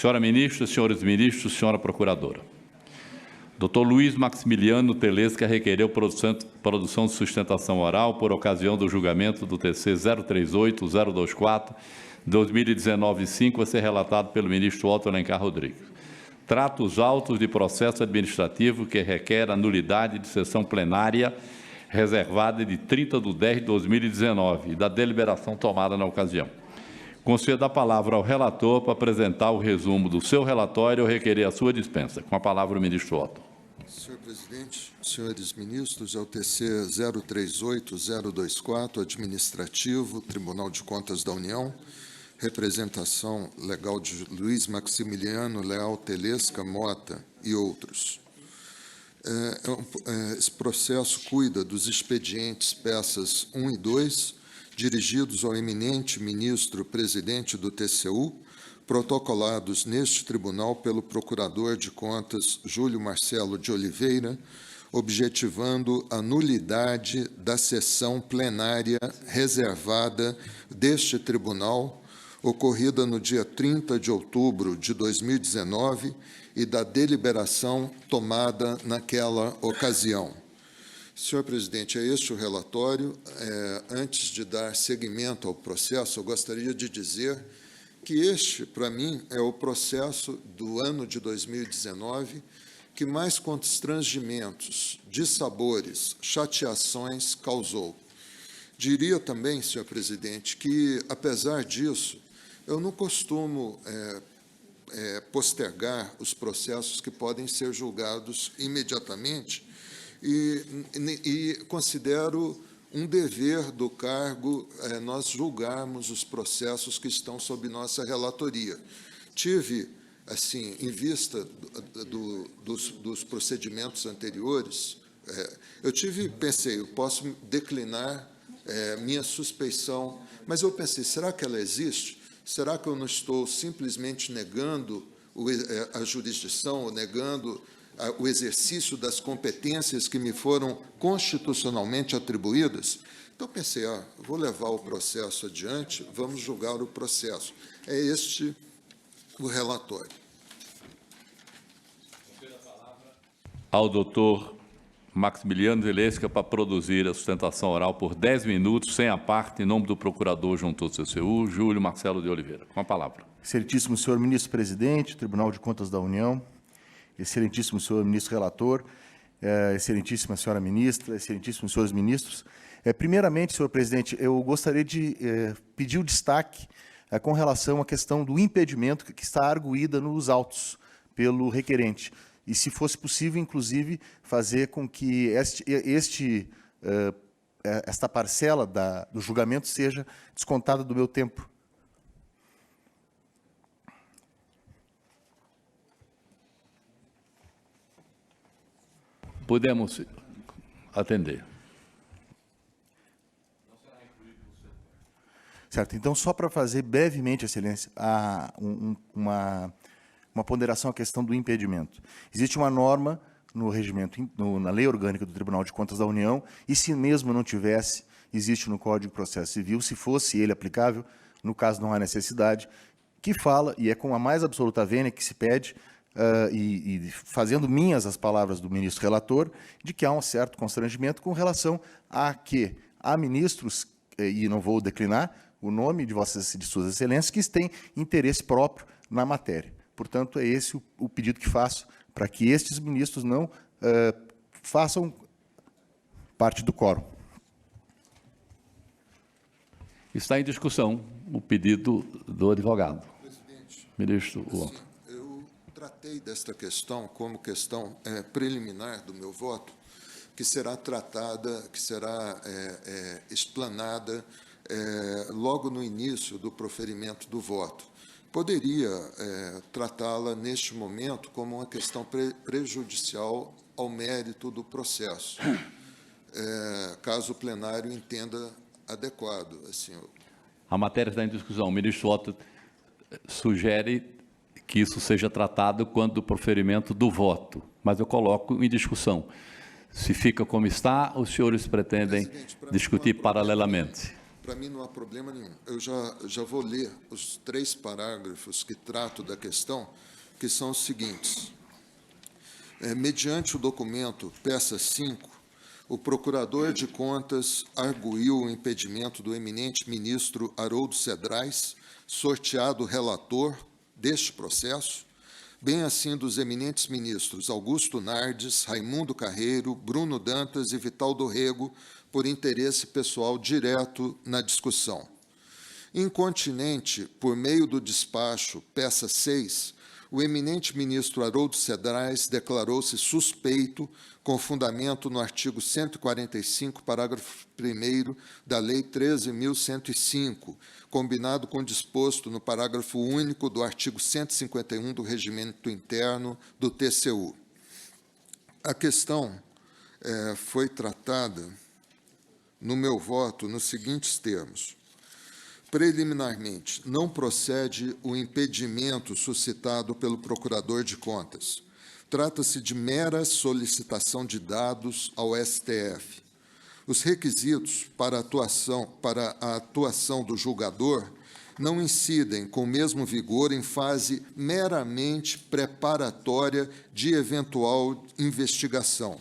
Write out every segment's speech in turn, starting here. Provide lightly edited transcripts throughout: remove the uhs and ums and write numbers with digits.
Senhora Ministra, senhores ministros, senhora Procuradora. Dr. Luiz Maximiliano Telesca requereu produção de sustentação oral por ocasião do julgamento do TC 038-024-2019-5 a ser relatado pelo ministro Otto Alencar Rodrigues. Trata os autos de processo administrativo que requer a nulidade de sessão plenária reservada de 30/10/2019 e da deliberação tomada na ocasião. Concedo a palavra ao relator para apresentar o resumo do seu relatório ou requerer a sua dispensa. Com a palavra o ministro Otto. Senhor presidente, senhores ministros, é o TC 038-024, administrativo, Tribunal de Contas da União, representação legal de Luiz Maximiliano Leal Telesca Mota e outros. Esse processo cuida dos expedientes peças 1 e 2, dirigidos ao eminente ministro-presidente do TCU, protocolados neste tribunal pelo Procurador de Contas Júlio Marcelo de Oliveira, objetivando a nulidade da sessão plenária reservada deste tribunal, ocorrida no dia 30 de outubro de 2019 e da deliberação tomada naquela ocasião. Senhor presidente, é este o relatório. Antes de dar seguimento ao processo, eu gostaria de dizer que este, para mim, é o processo do ano de 2019 que mais constrangimentos, dissabores, chateações causou. Diria também, senhor presidente, que, apesar disso, eu não costumo postergar os processos que podem ser julgados imediatamente, e considero um dever do cargo nós julgarmos os processos que estão sob nossa relatoria. Tive, assim, em vista dos procedimentos anteriores, pensei, eu posso declinar minha suspeição, mas eu pensei, será que ela existe? Será que eu não estou simplesmente negando a jurisdição, ou negando o exercício das competências que me foram constitucionalmente atribuídas? Então, pensei, vou levar o processo adiante, vamos julgar o processo. É este o relatório. Ao doutor Maximiliano Telesca para produzir a sustentação oral por 10 minutos, sem a parte, em nome do procurador junto ao TCU, Júlio Marcelo de Oliveira. Com a palavra. Excelentíssimo senhor ministro-presidente, Tribunal de Contas da União, excelentíssimo senhor ministro-relator, excelentíssima senhora ministra, excelentíssimos senhores ministros. Primeiramente, senhor presidente, eu gostaria de pedir o destaque com relação à questão do impedimento que está arguída nos autos pelo requerente. E, se fosse possível, inclusive, fazer com que esta parcela do julgamento seja descontada do meu tempo. Podemos atender. Certo. Então, só para fazer brevemente, excelência, uma ponderação à questão do impedimento. Existe uma norma no regimento, na Lei Orgânica do Tribunal de Contas da União, e se mesmo não tivesse, existe no Código de Processo Civil, se fosse ele aplicável, no caso não há necessidade, que fala, e é com a mais absoluta vênia que se pede, e fazendo minhas as palavras do ministro relator, de que há um certo constrangimento com relação a que há ministros, e não vou declinar o nome de suas excelências, que têm interesse próprio na matéria. Portanto, é esse o pedido que faço, para que estes ministros não façam parte do quórum. Está em discussão o pedido do advogado. Presidente, Ministro assim, eu tratei desta questão como questão preliminar do meu voto, que será tratada, que será explanada logo no início do proferimento do voto. Poderia tratá-la, neste momento, como uma questão prejudicial ao mérito do processo, caso o plenário entenda adequado. Assim, A matéria está em discussão. O ministro Otto sugere que isso seja tratado quando do proferimento do voto, mas eu coloco em discussão. Se fica como está, os senhores pretendem discutir paralelamente? Para mim não há problema nenhum. Eu já vou ler os 3 parágrafos que trato da questão, que são os seguintes. Mediante o documento peça 5, o Procurador de Contas arguiu o impedimento do eminente ministro Haroldo Cedrais, sorteado relator deste processo, bem assim dos eminentes ministros Augusto Nardes, Raimundo Carreiro, Bruno Dantas e Vital do Rego, por interesse pessoal direto na discussão. Incontinente, por meio do despacho peça 6, o eminente ministro Haroldo Cedrais declarou-se suspeito com fundamento no artigo 145, parágrafo 1º da Lei 13.105, combinado com o disposto no parágrafo único do artigo 151 do Regimento Interno do TCU. A questão foi tratada, no meu voto, nos seguintes termos. Preliminarmente, não procede o impedimento suscitado pelo Procurador de Contas. Trata-se de mera solicitação de dados ao STF. Os requisitos para a atuação do julgador não incidem com o mesmo vigor em fase meramente preparatória de eventual investigação.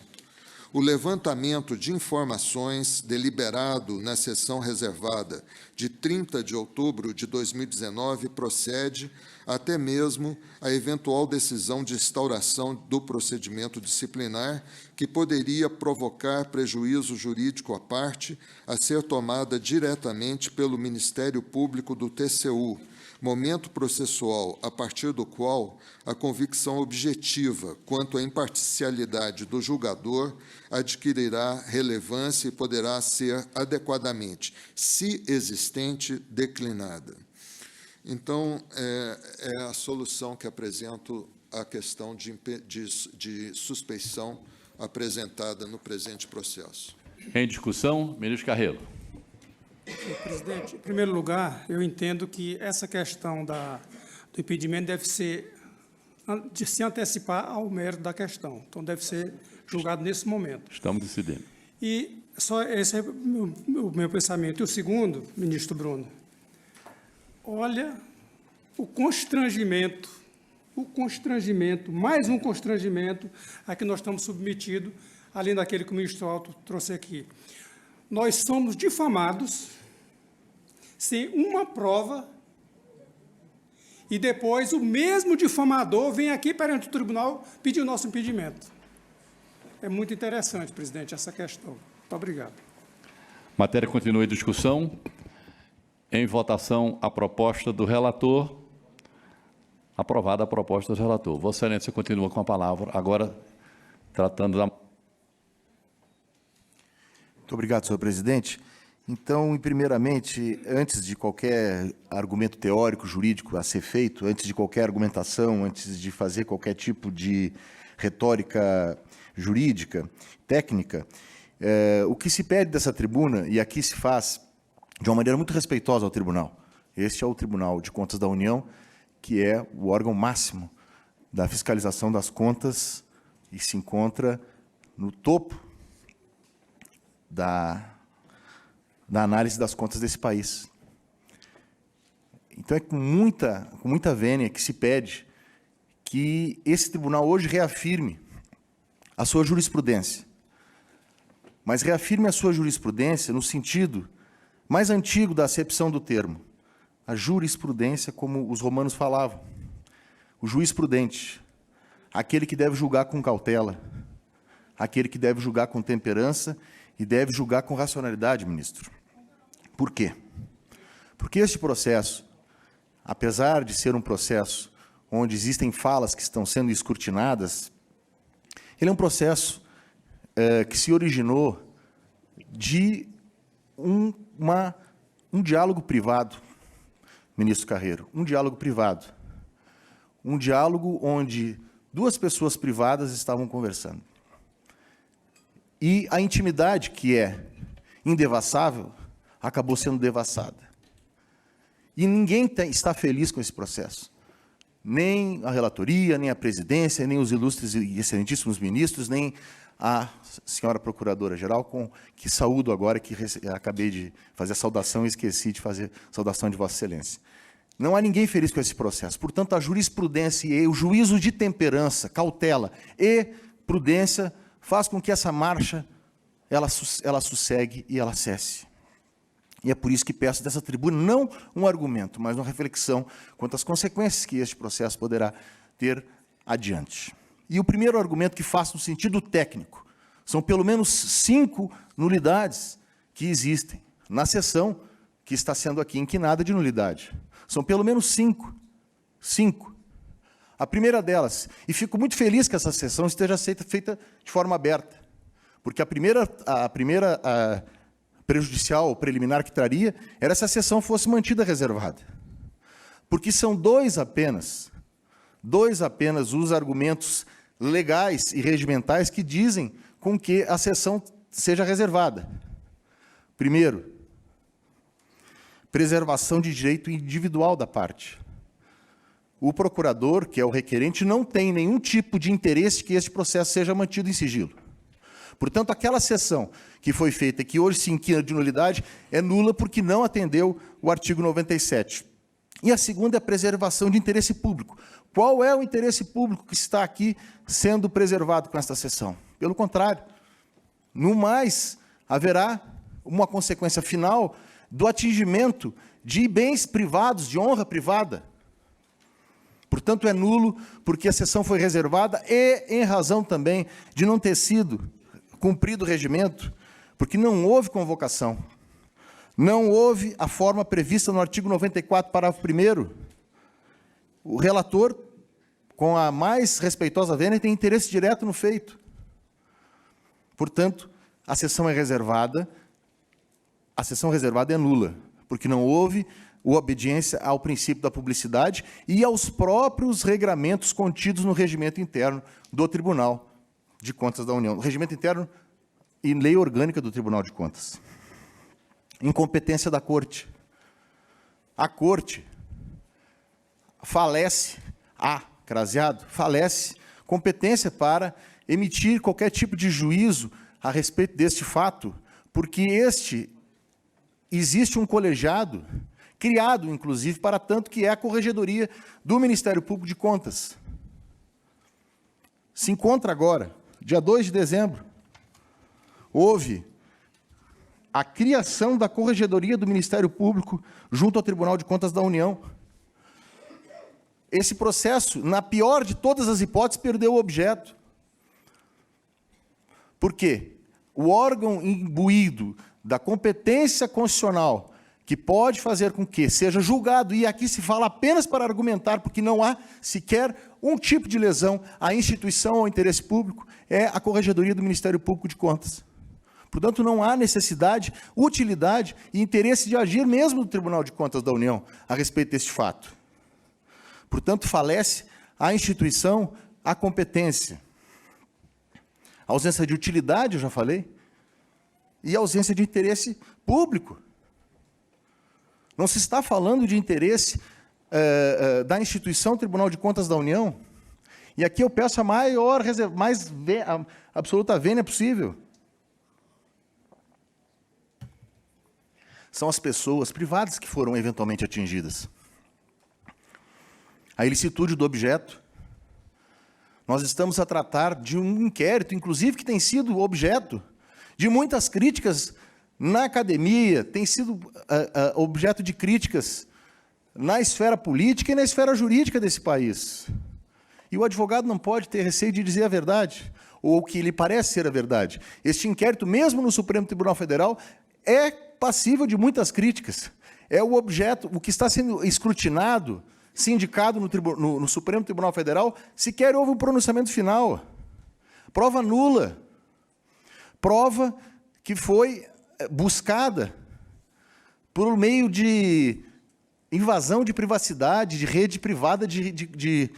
O levantamento de informações deliberado na sessão reservada de 30 de outubro de 2019 procede até mesmo a eventual decisão de instauração do procedimento disciplinar que poderia provocar prejuízo jurídico à parte a ser tomada diretamente pelo Ministério Público do TCU, momento processual a partir do qual a convicção objetiva quanto à imparcialidade do julgador adquirirá relevância e poderá ser adequadamente, se existente, declinada. Então, é a solução que apresento à questão de suspeição apresentada no presente processo. Em discussão, ministro Carreiro. Presidente, em primeiro lugar, eu entendo que essa questão do impedimento deve ser de se antecipar ao mérito da questão. Então, deve ser julgado nesse momento. Estamos decidindo. E só esse é o meu pensamento. E o segundo, ministro Bruno, olha o constrangimento, mais um constrangimento a que nós estamos submetidos, além daquele que o ministro Alto trouxe aqui. Nós somos difamados sem uma prova e depois o mesmo difamador vem aqui perante o tribunal pedir o nosso impedimento. É muito interessante, presidente, essa questão. Muito obrigado. Matéria continua em discussão. Em votação, a proposta do relator. Aprovada a proposta do relator. Vossa Excelência continua com a palavra, agora tratando da... Muito obrigado, senhor presidente. Então, primeiramente, antes de qualquer argumento teórico, jurídico a ser feito, antes de qualquer argumentação, antes de fazer qualquer tipo de retórica jurídica, técnica, o que se pede dessa tribuna, e aqui se faz de uma maneira muito respeitosa ao tribunal. Este é o Tribunal de Contas da União, que é o órgão máximo da fiscalização das contas e se encontra no topo da análise das contas desse país. Então, é com muita vênia que se pede que esse tribunal hoje reafirme a sua jurisprudência, mas reafirme a sua jurisprudência no sentido mais antigo da acepção do termo, a jurisprudência como os romanos falavam, o juiz prudente, aquele que deve julgar com cautela, aquele que deve julgar com temperança e deve julgar com racionalidade, ministro. Por quê? Porque este processo, apesar de ser um processo onde existem falas que estão sendo escrutinadas, ele é um processo que se originou de um diálogo privado, ministro Carreiro, um diálogo privado. Um diálogo onde duas pessoas privadas estavam conversando. E a intimidade, que é indevassável, acabou sendo devassada. E ninguém está feliz com esse processo. nem a relatoria, nem a presidência, nem os ilustres e excelentíssimos ministros, nem a senhora Procuradora-Geral, que saúdo agora, que acabei de fazer a saudação e esqueci de fazer a saudação de Vossa Excelência. Não há ninguém feliz com esse processo. Portanto, a jurisprudência e o juízo de temperança, cautela e prudência faz com que essa marcha ela sossegue e ela cesse. E é por isso que peço dessa tribuna não um argumento, mas uma reflexão quanto às consequências que este processo poderá ter adiante. E o primeiro argumento que faço no sentido técnico, são pelo menos 5 nulidades que existem na sessão que está sendo aqui inquinada de nulidade. São pelo menos 5. 5. A primeira delas, e fico muito feliz que essa sessão esteja feita de forma aberta, porque a primeira prejudicial ou preliminar que traria era se a sessão fosse mantida reservada. Porque são dois apenas os argumentos legais e regimentais que dizem com que a sessão seja reservada. Primeiro, preservação de direito individual da parte. O procurador, que é o requerente, não tem nenhum tipo de interesse que este processo seja mantido em sigilo. Portanto, aquela sessão que foi feita, que hoje se inquina de nulidade, é nula porque não atendeu o artigo 97. E a segunda é a preservação de interesse público. Qual é o interesse público que está aqui sendo preservado com esta sessão? Pelo contrário, no mais, haverá uma consequência final do atingimento de bens privados, de honra privada. Portanto, é nulo porque a sessão foi reservada e em razão também de não ter sido cumprido o regimento, porque não houve convocação. Não houve a forma prevista no artigo 94, parágrafo 1º. O relator, com a mais respeitosa vênia, tem interesse direto no feito. Portanto, a sessão é reservada, a sessão reservada é nula, porque não houve a obediência ao princípio da publicidade e aos próprios regramentos contidos no regimento interno do Tribunal de Contas da União. Regimento interno e lei orgânica do Tribunal de Contas. Incompetência da Corte. A Corte falece, craseado, falece competência para emitir qualquer tipo de juízo a respeito deste fato, porque existe um colegiado, criado, inclusive, para tanto que é a Corregedoria do Ministério Público de Contas. Se encontra agora, dia 2 de dezembro, houve a criação da Corregedoria do Ministério Público junto ao Tribunal de Contas da União. Esse processo, na pior de todas as hipóteses, perdeu o objeto. Por quê? O órgão imbuído da competência constitucional, que pode fazer com que seja julgado, e aqui se fala apenas para argumentar, porque não há sequer um tipo de lesão à instituição ou ao interesse público, é a Corregedoria do Ministério Público de Contas. Portanto, não há necessidade, utilidade e interesse de agir mesmo do Tribunal de Contas da União a respeito deste fato. Portanto, falece a instituição, a competência. A ausência de utilidade, eu já falei, e a ausência de interesse público. Não se está falando de interesse da instituição Tribunal de Contas da União. E aqui eu peço a absoluta vênia possível. São as pessoas privadas que foram eventualmente atingidas. A ilicitude do objeto. Nós estamos a tratar de um inquérito, inclusive, que tem sido objeto de muitas críticas na academia, tem sido objeto de críticas na esfera política e na esfera jurídica desse país. E o advogado não pode ter receio de dizer a verdade, ou o que lhe parece ser a verdade. Este inquérito, mesmo no Supremo Tribunal Federal, é passível de muitas críticas. É o objeto, o que está sendo escrutinado, sindicado no Supremo Tribunal Federal, sequer houve um pronunciamento final. Prova nula. Prova que foi buscada por meio de invasão de privacidade, de rede privada de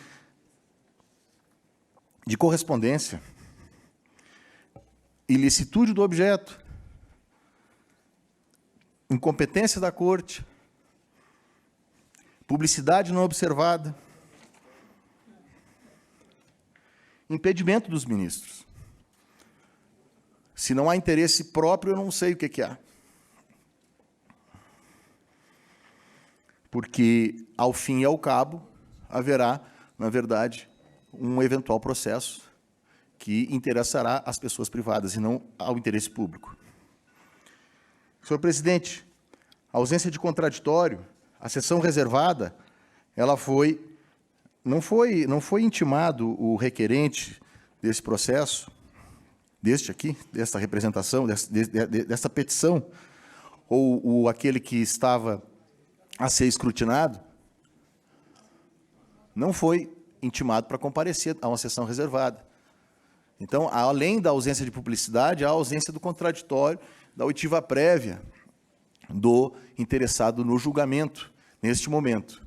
correspondência. Ilicitude do objeto. Incompetência da Corte. Publicidade não observada. impedimento dos ministros. Se não há interesse próprio, eu não sei o que há. Porque, ao fim e ao cabo, haverá, na verdade, um eventual processo que interessará às pessoas privadas e não ao interesse público. Senhor presidente, a ausência de contraditório, a sessão reservada, ela não foi intimado o requerente desse processo, desta representação, desta petição, ou aquele que estava a ser escrutinado, não foi intimado para comparecer a uma sessão reservada. Então, além da ausência de publicidade, há a ausência do contraditório, da oitiva prévia do interessado no julgamento, neste momento.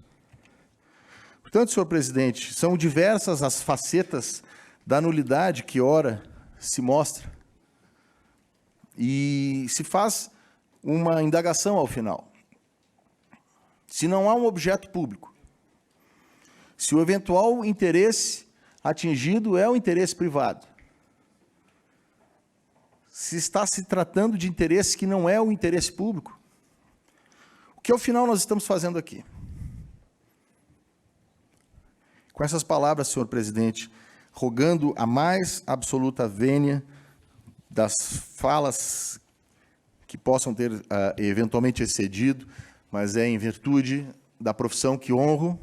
Portanto, senhor presidente, são diversas as facetas da nulidade que, ora, se mostra, e se faz uma indagação ao final. Se não há um objeto público, se o eventual interesse atingido é o interesse privado, se está se tratando de interesse que não é o interesse público, o que, ao final, nós estamos fazendo aqui? Com essas palavras, senhor presidente, rogando a mais absoluta vênia das falas que possam ter eventualmente excedido, mas é em virtude da profissão que honro,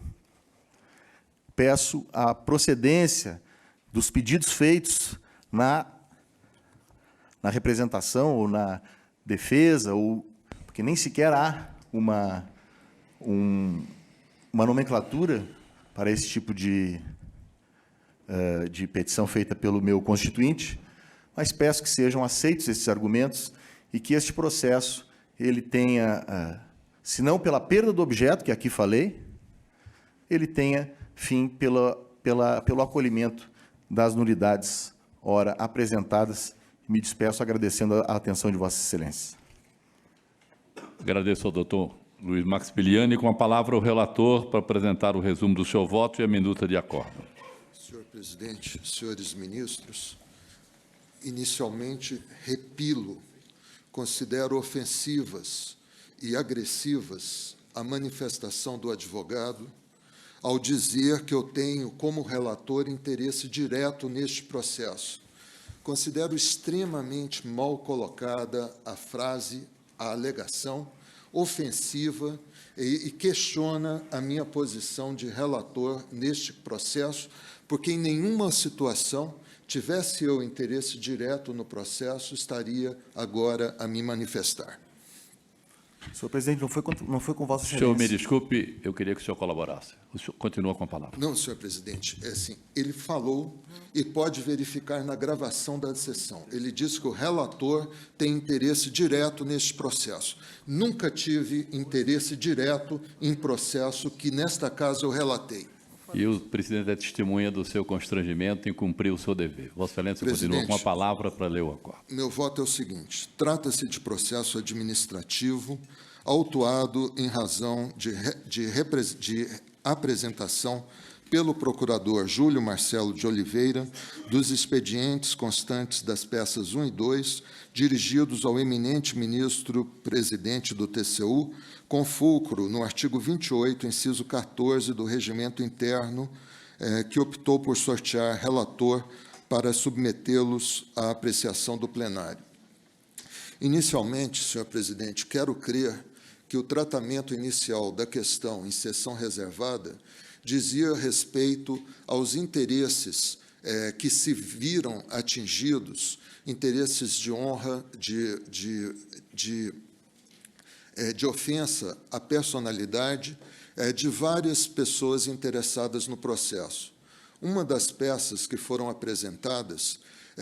peço a procedência dos pedidos feitos na representação ou na defesa, porque nem sequer há uma nomenclatura para esse tipo de petição feita pelo meu constituinte, mas peço que sejam aceitos esses argumentos e que este processo ele tenha, se não pela perda do objeto, que aqui falei, ele tenha fim pelo acolhimento das nulidades ora apresentadas. Me despeço agradecendo a atenção de Vossa Excelência. Agradeço ao doutor Luiz Maximiliano, e com a palavra o relator para apresentar o resumo do seu voto e a minuta de acordo. Senhor presidente, senhores ministros, inicialmente considero ofensivas e agressivas a manifestação do advogado ao dizer que eu tenho, como relator, interesse direto neste processo. Considero extremamente mal colocada a frase, a alegação, ofensiva e questiona a minha posição de relator neste processo, porque em nenhuma situação, tivesse eu interesse direto no processo, estaria agora a me manifestar. Senhor presidente, não foi com Vossa Excelência. Senhor, me desculpe, eu queria que o senhor colaborasse. O senhor continua com a palavra. Não, senhor presidente, é assim, ele falou e pode verificar na gravação da sessão. Ele disse que o relator tem interesse direto neste processo. Nunca tive interesse direto em processo que, nesta casa, eu relatei. E o presidente é testemunha do seu constrangimento em cumprir o seu dever. Vossa Excelência continua com a palavra para ler o acordo. Meu voto é o seguinte: trata-se de processo administrativo autuado em razão de apresentação pelo procurador Júlio Marcelo de Oliveira dos expedientes constantes das peças 1 e 2, dirigidos ao eminente ministro-presidente do TCU, com fulcro no artigo 28, inciso 14 do Regimento Interno, que optou por sortear relator para submetê-los à apreciação do plenário. Inicialmente, senhor presidente, quero crer que o tratamento inicial da questão em sessão reservada dizia respeito aos interesses que se viram atingidos, interesses de honra, de ofensa à personalidade de várias pessoas interessadas no processo. Uma das peças que foram apresentadas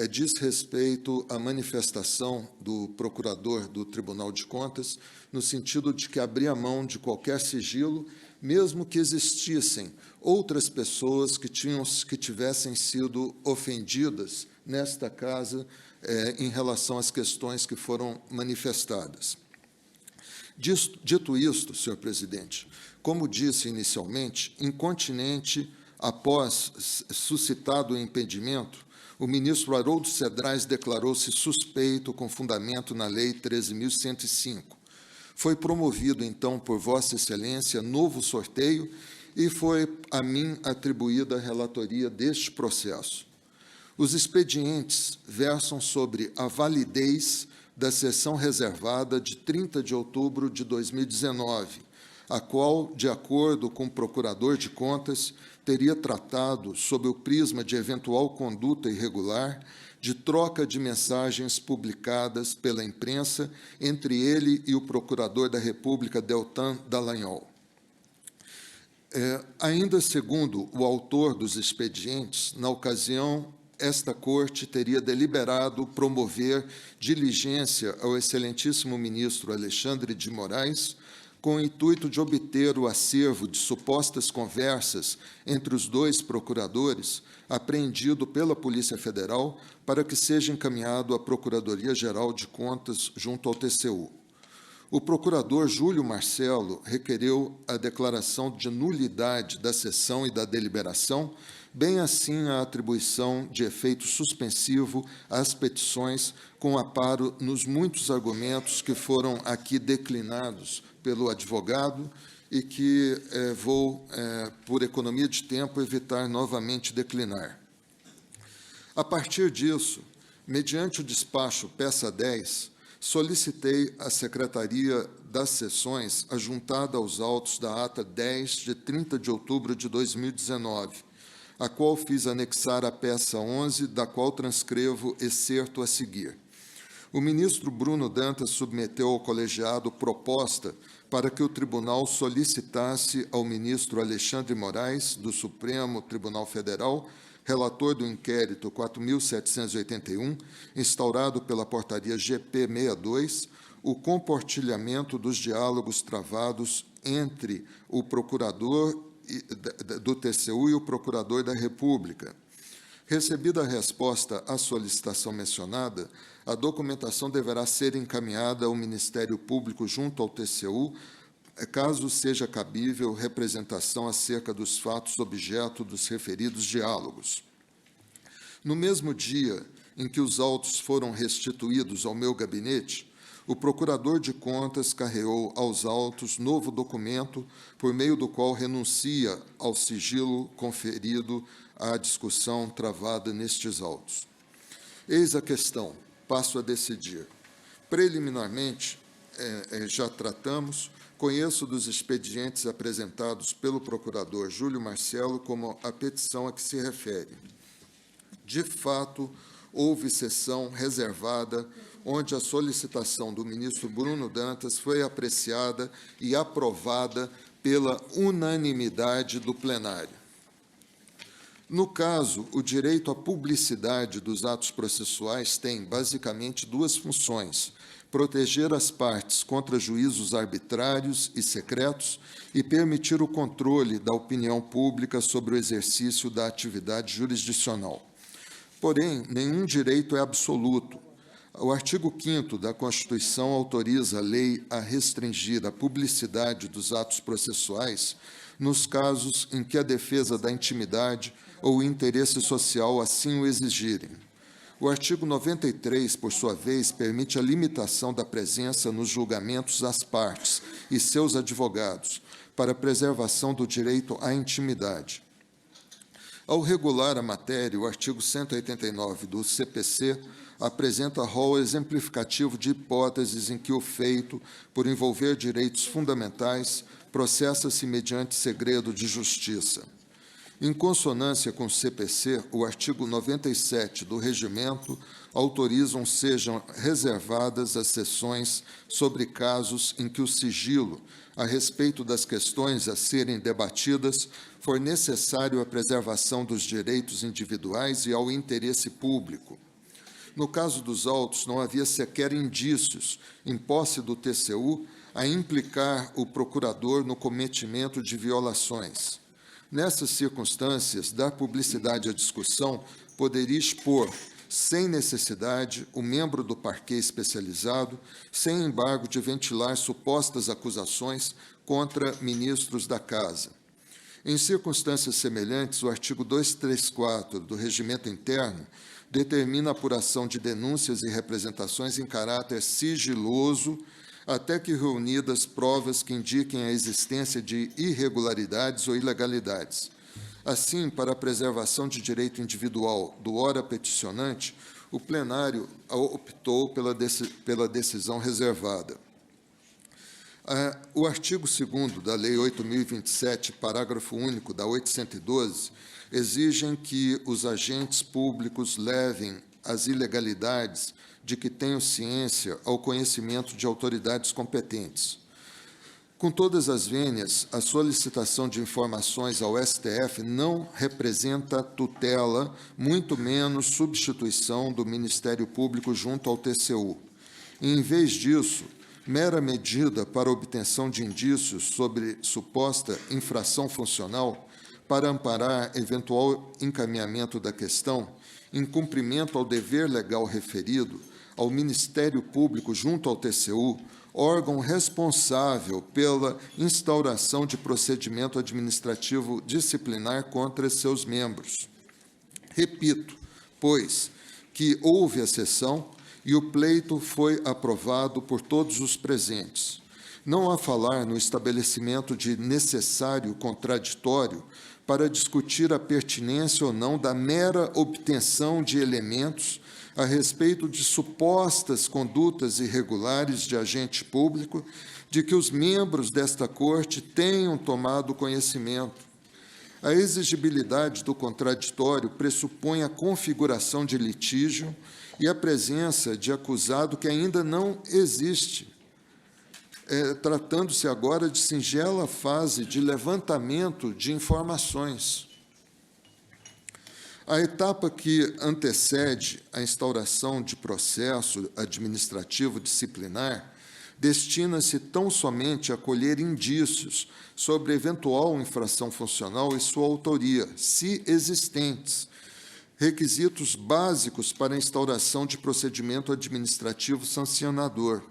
diz respeito à manifestação do procurador do Tribunal de Contas, no sentido de que abria mão de qualquer sigilo, mesmo que existissem outras pessoas que tivessem sido ofendidas nesta casa em relação às questões que foram manifestadas. Dito isto, senhor presidente, como disse inicialmente, incontinente Após suscitado o impedimento, o ministro Haroldo Cedrais declarou-se suspeito com fundamento na Lei 13.105. Foi promovido, então, por Vossa Excelência, novo sorteio e foi a mim atribuída a relatoria deste processo. Os expedientes versam sobre a validez da sessão reservada de 30 de outubro de 2019, a qual, de acordo com o Procurador de Contas, teria tratado, sob o prisma de eventual conduta irregular, de troca de mensagens publicadas pela imprensa entre ele e o Procurador da República, Deltan Dallagnol. Ainda segundo o autor dos expedientes, na ocasião, esta Corte teria deliberado promover diligência ao excelentíssimo ministro Alexandre de Moraes, com o intuito de obter o acervo de supostas conversas entre os dois procuradores, apreendido pela Polícia Federal, para que seja encaminhado à Procuradoria-Geral de Contas junto ao TCU. O procurador Júlio Marcelo requereu a declaração de nulidade da sessão e da deliberação, bem assim a atribuição de efeito suspensivo às petições, com amparo nos muitos argumentos que foram aqui declinados pelo advogado e que vou, por economia de tempo, evitar novamente declinar. A partir disso, mediante o despacho peça 10, solicitei à Secretaria das Sessões a juntada aos autos da ata 10 de 30 de outubro de 2019, a qual fiz anexar a peça 11, da qual transcrevo excerto a seguir. O ministro Bruno Dantas submeteu ao colegiado proposta para que o tribunal solicitasse ao ministro Alexandre Moraes, do Supremo Tribunal Federal, relator do inquérito 4.781, instaurado pela portaria GP 62, o compartilhamento dos diálogos travados entre o procurador do TCU e o procurador da República. Recebida a resposta à solicitação mencionada, a documentação deverá ser encaminhada ao Ministério Público junto ao TCU, caso seja cabível representação acerca dos fatos objeto dos referidos diálogos. No mesmo dia em que os autos foram restituídos ao meu gabinete, o Procurador de Contas carreou aos autos novo documento, por meio do qual renuncia ao sigilo conferido à discussão travada nestes autos. Eis a questão, passo a decidir. Preliminarmente, já tratamos, conheço dos expedientes apresentados pelo Procurador Júlio Marcelo como a petição a que se refere. De fato, houve sessão reservada onde a solicitação do ministro Bruno Dantas foi apreciada e aprovada pela unanimidade do plenário. No caso, o direito à publicidade dos atos processuais tem, basicamente, duas funções: proteger as partes contra juízos arbitrários e secretos e permitir o controle da opinião pública sobre o exercício da atividade jurisdicional. Porém, nenhum direito é absoluto. O artigo 5º da Constituição autoriza a lei a restringir a publicidade dos atos processuais nos casos em que a defesa da intimidade ou o interesse social assim o exigirem. O artigo 93, por sua vez, permite a limitação da presença nos julgamentos às partes e seus advogados, para a preservação do direito à intimidade. Ao regular a matéria, o artigo 189 do CPC apresenta rol exemplificativo de hipóteses em que o feito, por envolver direitos fundamentais, processa-se mediante segredo de justiça. Em consonância com o CPC, o artigo 97 do Regimento autorizam sejam reservadas as sessões sobre casos em que o sigilo, a respeito das questões a serem debatidas, for necessário à preservação dos direitos individuais e ao interesse público. No caso dos autos, não havia sequer indícios, em posse do TCU, a implicar o procurador no cometimento de violações. Nessas circunstâncias, dar publicidade à discussão poderia expor, sem necessidade, o membro do parquê especializado, sem embargo de ventilar supostas acusações contra ministros da Casa. Em circunstâncias semelhantes, o artigo 234 do Regimento Interno determina a apuração de denúncias e representações em caráter sigiloso, até que reunidas provas que indiquem a existência de irregularidades ou ilegalidades. Assim, para a preservação de direito individual do ora peticionante, o plenário optou pela decisão reservada. O artigo 2º da Lei 8.027, parágrafo único da 812, exigem que os agentes públicos levem as ilegalidades de que tenham ciência ao conhecimento de autoridades competentes. Com todas as vênias, a solicitação de informações ao STF não representa tutela, muito menos substituição do Ministério Público junto ao TCU. E, em vez disso, mera medida para obtenção de indícios sobre suposta infração funcional, para amparar eventual encaminhamento da questão, em cumprimento ao dever legal referido, ao Ministério Público junto ao TCU, órgão responsável pela instauração de procedimento administrativo disciplinar contra seus membros. Repito, pois, que houve a sessão e o pleito foi aprovado por todos os presentes. Não há falar no estabelecimento de necessário contraditório para discutir a pertinência ou não da mera obtenção de elementos a respeito de supostas condutas irregulares de agente público, de que os membros desta Corte tenham tomado conhecimento. A exigibilidade do contraditório pressupõe a configuração de litígio e a presença de acusado que ainda não existe, tratando-se agora de singela fase de levantamento de informações. A etapa que antecede a instauração de processo administrativo disciplinar destina-se tão somente a colher indícios sobre eventual infração funcional e sua autoria, se existentes, requisitos básicos para a instauração de procedimento administrativo sancionador.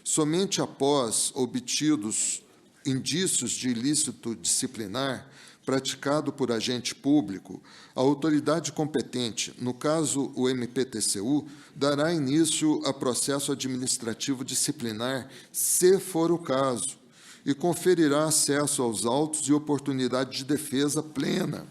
Somente após obtidos indícios de ilícito disciplinar praticado por agente público, a autoridade competente, no caso o MPTCU, dará início a processo administrativo disciplinar, se for o caso, e conferirá acesso aos autos e oportunidade de defesa plena,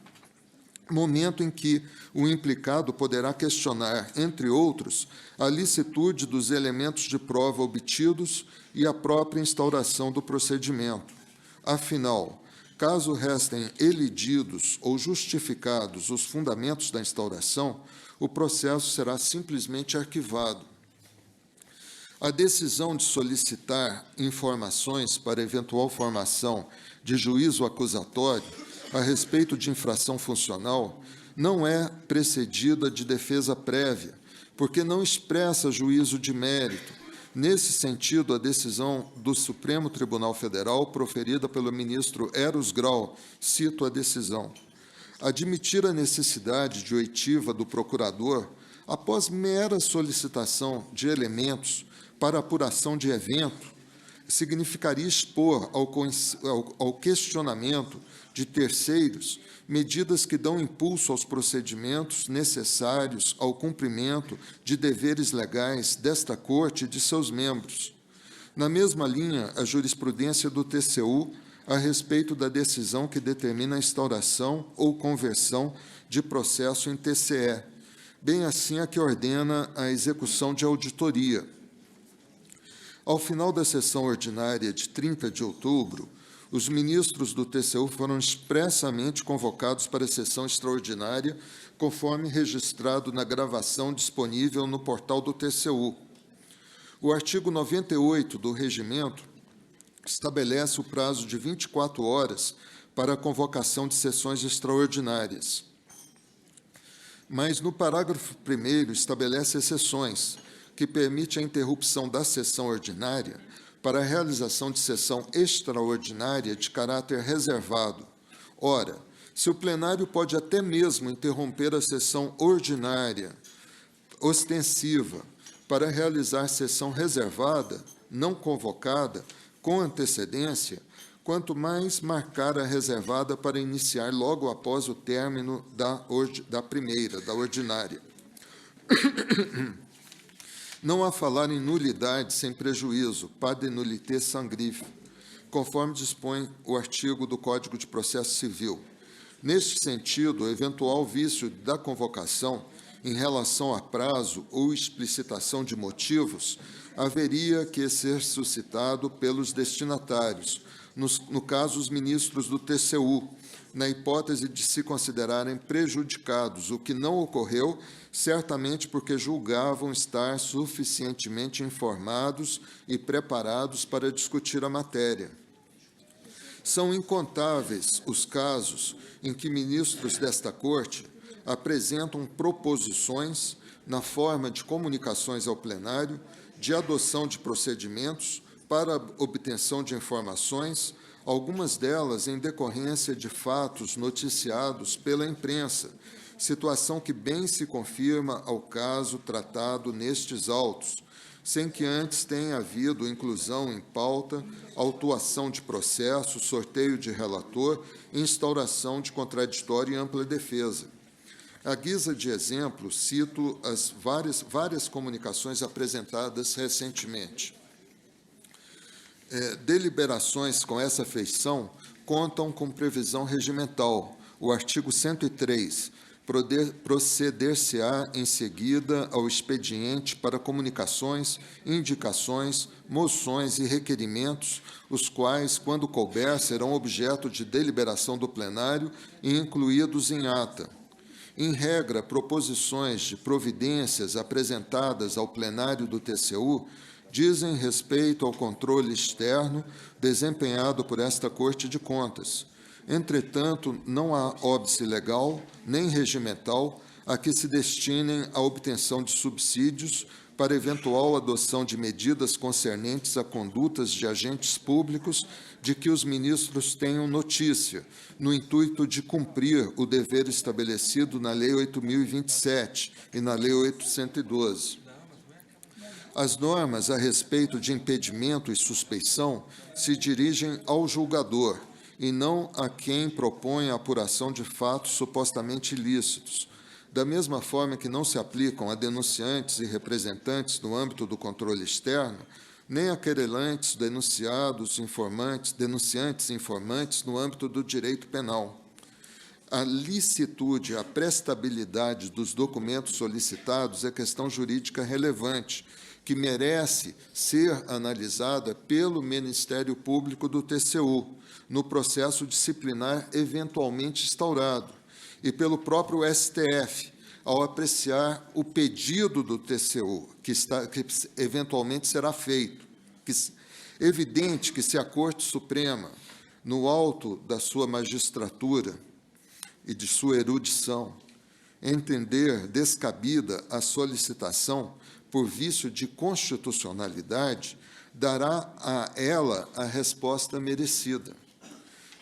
momento em que o implicado poderá questionar, entre outros, a licitude dos elementos de prova obtidos e a própria instauração do procedimento. Afinal, caso restem elididos ou justificados os fundamentos da instauração, o processo será simplesmente arquivado. A decisão de solicitar informações para eventual formação de juízo acusatório a respeito de infração funcional não é precedida de defesa prévia, porque não expressa juízo de mérito. Nesse sentido, a decisão do Supremo Tribunal Federal, proferida pelo ministro Eros Grau, cito a decisão, admitir a necessidade de oitiva do procurador, após mera solicitação de elementos para apuração de evento, significaria expor ao questionamento de terceiros medidas que dão impulso aos procedimentos necessários ao cumprimento de deveres legais desta Corte e de seus membros. Na mesma linha, a jurisprudência do TCU a respeito da decisão que determina a instauração ou conversão de processo em TCE, bem assim a que ordena a execução de auditoria. Ao final da sessão ordinária de 30 de outubro, os ministros do TCU foram expressamente convocados para a sessão extraordinária, conforme registrado na gravação disponível no portal do TCU. O artigo 98 do regimento estabelece o prazo de 24 horas para a convocação de sessões extraordinárias. Mas, no parágrafo 1º, estabelece exceções, que permite a interrupção da sessão ordinária para a realização de sessão extraordinária de caráter reservado. Ora, se o plenário pode até mesmo interromper a sessão ordinária ostensiva para realizar sessão reservada, não convocada, com antecedência, quanto mais marcar a reservada para iniciar logo após o término da primeira, da ordinária. Não há falar em nulidade sem prejuízo, pas de nullité sans griffe, conforme dispõe o artigo do Código de Processo Civil. Neste sentido, o eventual vício da convocação em relação a prazo ou explicitação de motivos haveria que ser suscitado pelos destinatários, no caso, os ministros do TCU, na hipótese de se considerarem prejudicados, o que não ocorreu, certamente porque julgavam estar suficientemente informados e preparados para discutir a matéria. São incontáveis os casos em que ministros desta Corte apresentam proposições na forma de comunicações ao plenário, de adoção de procedimentos para obtenção de informações, algumas delas em decorrência de fatos noticiados pela imprensa, situação que bem se confirma ao caso tratado nestes autos, sem que antes tenha havido inclusão em pauta, autuação de processo, sorteio de relator, instauração de contraditório e ampla defesa. À guisa de exemplo, cito as várias comunicações apresentadas recentemente. Deliberações com essa feição contam com previsão regimental. O artigo 103, proceder-se-á em seguida ao expediente para comunicações, indicações, moções e requerimentos, os quais, quando couber, serão objeto de deliberação do plenário e incluídos em ata. Em regra, proposições de providências apresentadas ao plenário do TCU dizem respeito ao controle externo desempenhado por esta Corte de Contas. Entretanto, não há óbice legal, nem regimental, a que se destinem à obtenção de subsídios para eventual adoção de medidas concernentes a condutas de agentes públicos de que os ministros tenham notícia, no intuito de cumprir o dever estabelecido na Lei 8.027 e na Lei 812. As normas a respeito de impedimento e suspeição se dirigem ao julgador e não a quem propõe a apuração de fatos supostamente ilícitos, da mesma forma que não se aplicam a denunciantes e representantes no âmbito do controle externo, nem a querelantes, denunciantes e informantes no âmbito do direito penal. A licitude, a prestabilidade dos documentos solicitados é questão jurídica relevante, que merece ser analisada pelo Ministério Público do TCU, no processo disciplinar eventualmente instaurado, e pelo próprio STF, ao apreciar o pedido do TCU, que eventualmente será feito. Evidente que se a Corte Suprema, no alto da sua magistratura e de sua erudição, entender descabida a solicitação por vício de constitucionalidade, dará a ela a resposta merecida.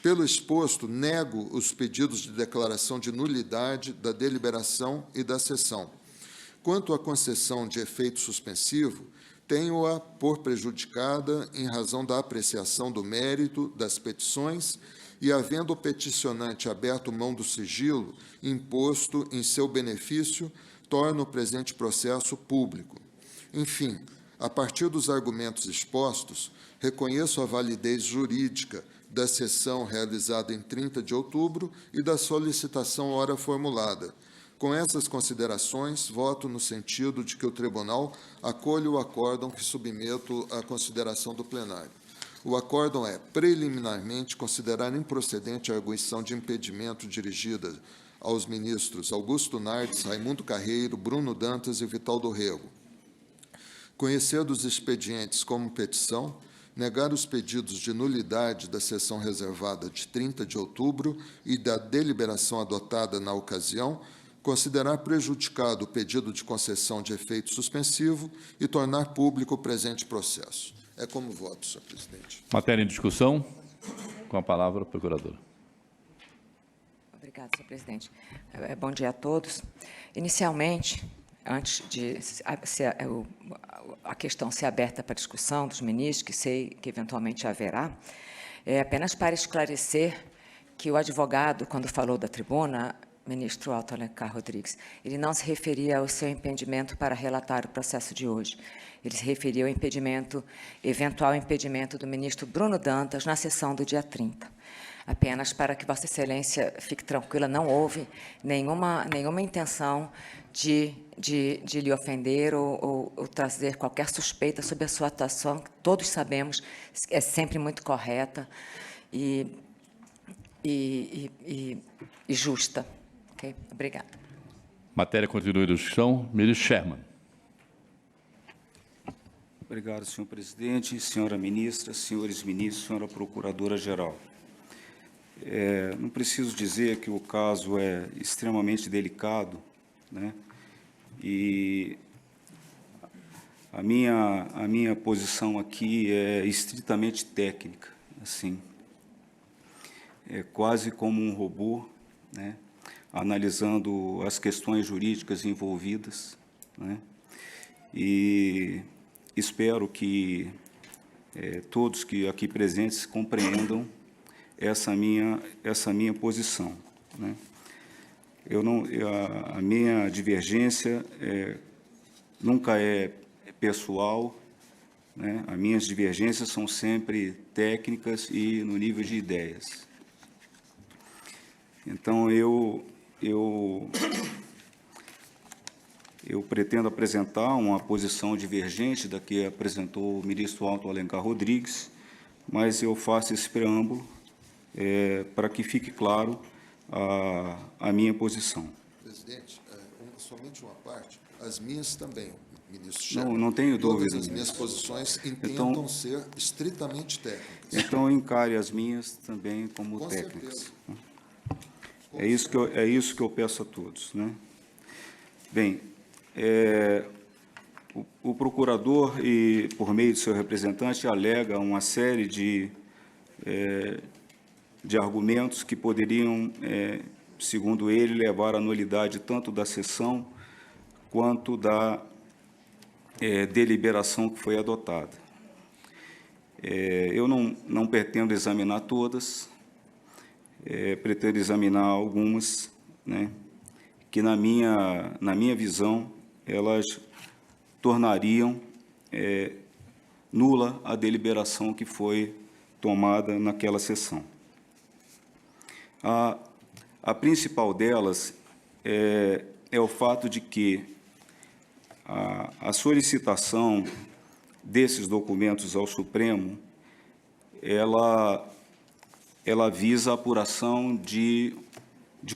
Pelo exposto, nego os pedidos de declaração de nulidade da deliberação e da sessão. Quanto à concessão de efeito suspensivo, tenho-a por prejudicada em razão da apreciação do mérito das petições e, havendo o peticionante aberto mão do sigilo imposto em seu benefício, torna o presente processo público. Enfim, a partir dos argumentos expostos, reconheço a validez jurídica da sessão realizada em 30 de outubro e da solicitação ora formulada. Com essas considerações, voto no sentido de que o Tribunal acolha o acórdão que submeto à consideração do plenário. O acórdão é, preliminarmente, considerar improcedente a arguição de impedimento dirigida aos ministros Augusto Nardes, Raimundo Carreiro, Bruno Dantas e Vital do Rego. Conhecer dos expedientes como petição, negar os pedidos de nulidade da sessão reservada de 30 de outubro e da deliberação adotada na ocasião, considerar prejudicado o pedido de concessão de efeito suspensivo e tornar público o presente processo. É como voto, senhor presidente. Matéria em discussão. Com a palavra, a procuradora. Obrigada, senhor presidente. Bom dia a todos. Inicialmente, antes de a questão ser aberta para discussão dos ministros, que sei que eventualmente haverá, Apenas para esclarecer que o advogado, quando falou da tribuna, ministro Otto Alencar Rodrigues, ele não se referia ao seu impedimento para relatar o processo de hoje. Ele se referia ao impedimento, eventual impedimento do ministro Bruno Dantas na sessão do dia 30. Apenas para que Vossa Excelência fique tranquila, não houve nenhuma intenção de lhe ofender ou trazer qualquer suspeita sobre a sua atuação, que todos sabemos é sempre muito correta e justa. Okay? Obrigada. Matéria continua em discussão. Ministro Sherman. Obrigado, senhor presidente, senhora ministra, senhores ministros, senhora procuradora-geral. Não preciso dizer que o caso é extremamente delicado, né? E a minha posição aqui é estritamente técnica, assim, é quase como um robô, né? Analisando as questões jurídicas envolvidas, né? E espero que todos que aqui presentes compreendam essa minha posição, né? A minha divergência nunca é pessoal, né? As minhas divergências são sempre técnicas e no nível de ideias. Então, eu pretendo apresentar uma posição divergente da que apresentou o ministro Otto Alencar Rodrigues, mas eu faço esse preâmbulo para que fique claro a minha posição. Presidente, somente uma parte, as minhas também, ministro Não, Sherman. não tenho dúvida. Todas as minhas posições intentam ser estritamente técnicas. Então, encare as minhas também como Com técnicas. certeza. É isso que eu peço a todos, né? Bem, o procurador, e por meio de seu representante, alega uma série de argumentos que poderiam, segundo ele, levar à nulidade tanto da sessão quanto da deliberação que foi adotada. Eu não pretendo examinar todas, pretendo examinar algumas, né, que, na minha visão, elas tornariam nula a deliberação que foi tomada naquela sessão. A principal delas é o fato de que a solicitação desses documentos ao Supremo, ela visa a apuração de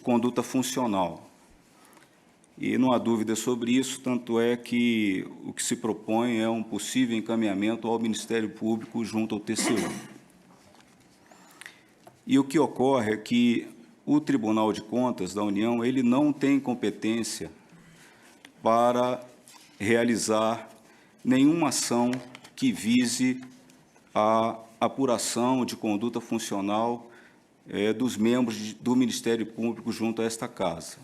conduta funcional. E não há dúvida sobre isso, tanto é que o que se propõe é um possível encaminhamento ao Ministério Público junto ao TCU. E o que ocorre é que o Tribunal de Contas da União, ele não tem competência para realizar nenhuma ação que vise a apuração de conduta funcional dos membros do Ministério Público junto a esta Casa,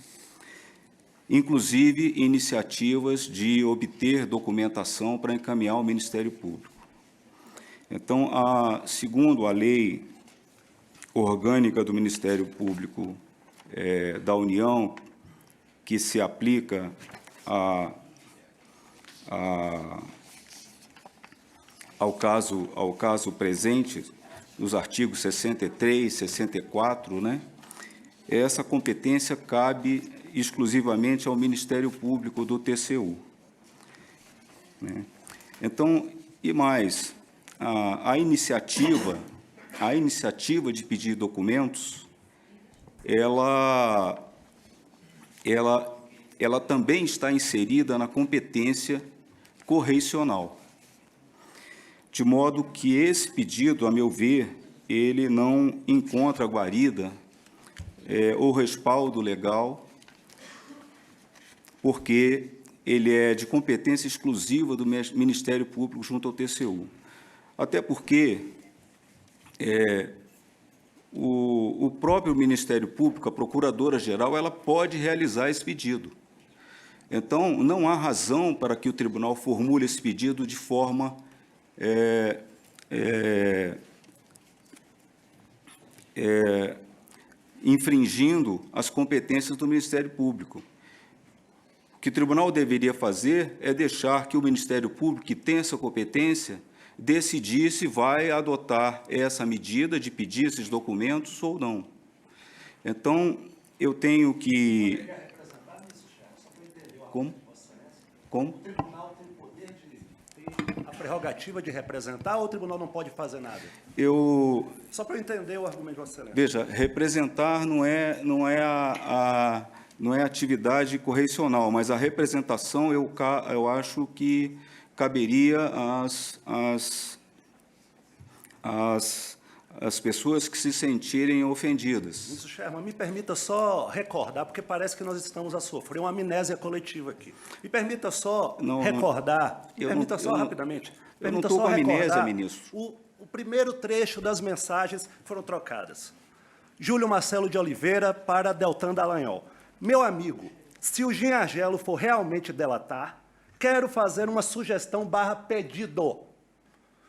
inclusive iniciativas de obter documentação para encaminhar ao Ministério Público. Então, segundo a lei orgânica do Ministério Público da União, que se aplica ao caso presente, nos artigos 63, 64, né, essa competência cabe exclusivamente ao Ministério Público do TCU, né? Então, e mais, a iniciativa de pedir documentos, ela também está inserida na competência correicional, de modo que esse pedido, a meu ver, ele não encontra guarida ou respaldo legal, porque ele é de competência exclusiva do Ministério Público junto ao TCU. Até porque o próprio Ministério Público, a Procuradora-Geral, ela pode realizar esse pedido. Então, não há razão para que o tribunal formule esse pedido de forma infringindo as competências do Ministério Público. O que o tribunal deveria fazer é deixar que o Ministério Público, que tem essa competência, decidir se vai adotar essa medida de pedir esses documentos ou não. Então, eu tenho que... Como? Como? O tribunal tem o poder de ter a prerrogativa de representar ou o tribunal não pode fazer nada? Só para eu entender o argumento de Vossa Excelência. Veja, representar não é a atividade correcional, mas a representação eu acho que caberia às pessoas que se sentirem ofendidas. Ministro Sherman, me permita só recordar, porque parece que nós estamos a sofrer uma amnésia coletiva aqui. Me permita só recordar, rapidamente. Eu não estou com amnésia, ministro. O primeiro trecho das mensagens foram trocadas. Júlio Marcelo de Oliveira para Deltan Dallagnol. Meu amigo, se o Ginhagelo for realmente delatar, quero fazer uma sugestão/pedido.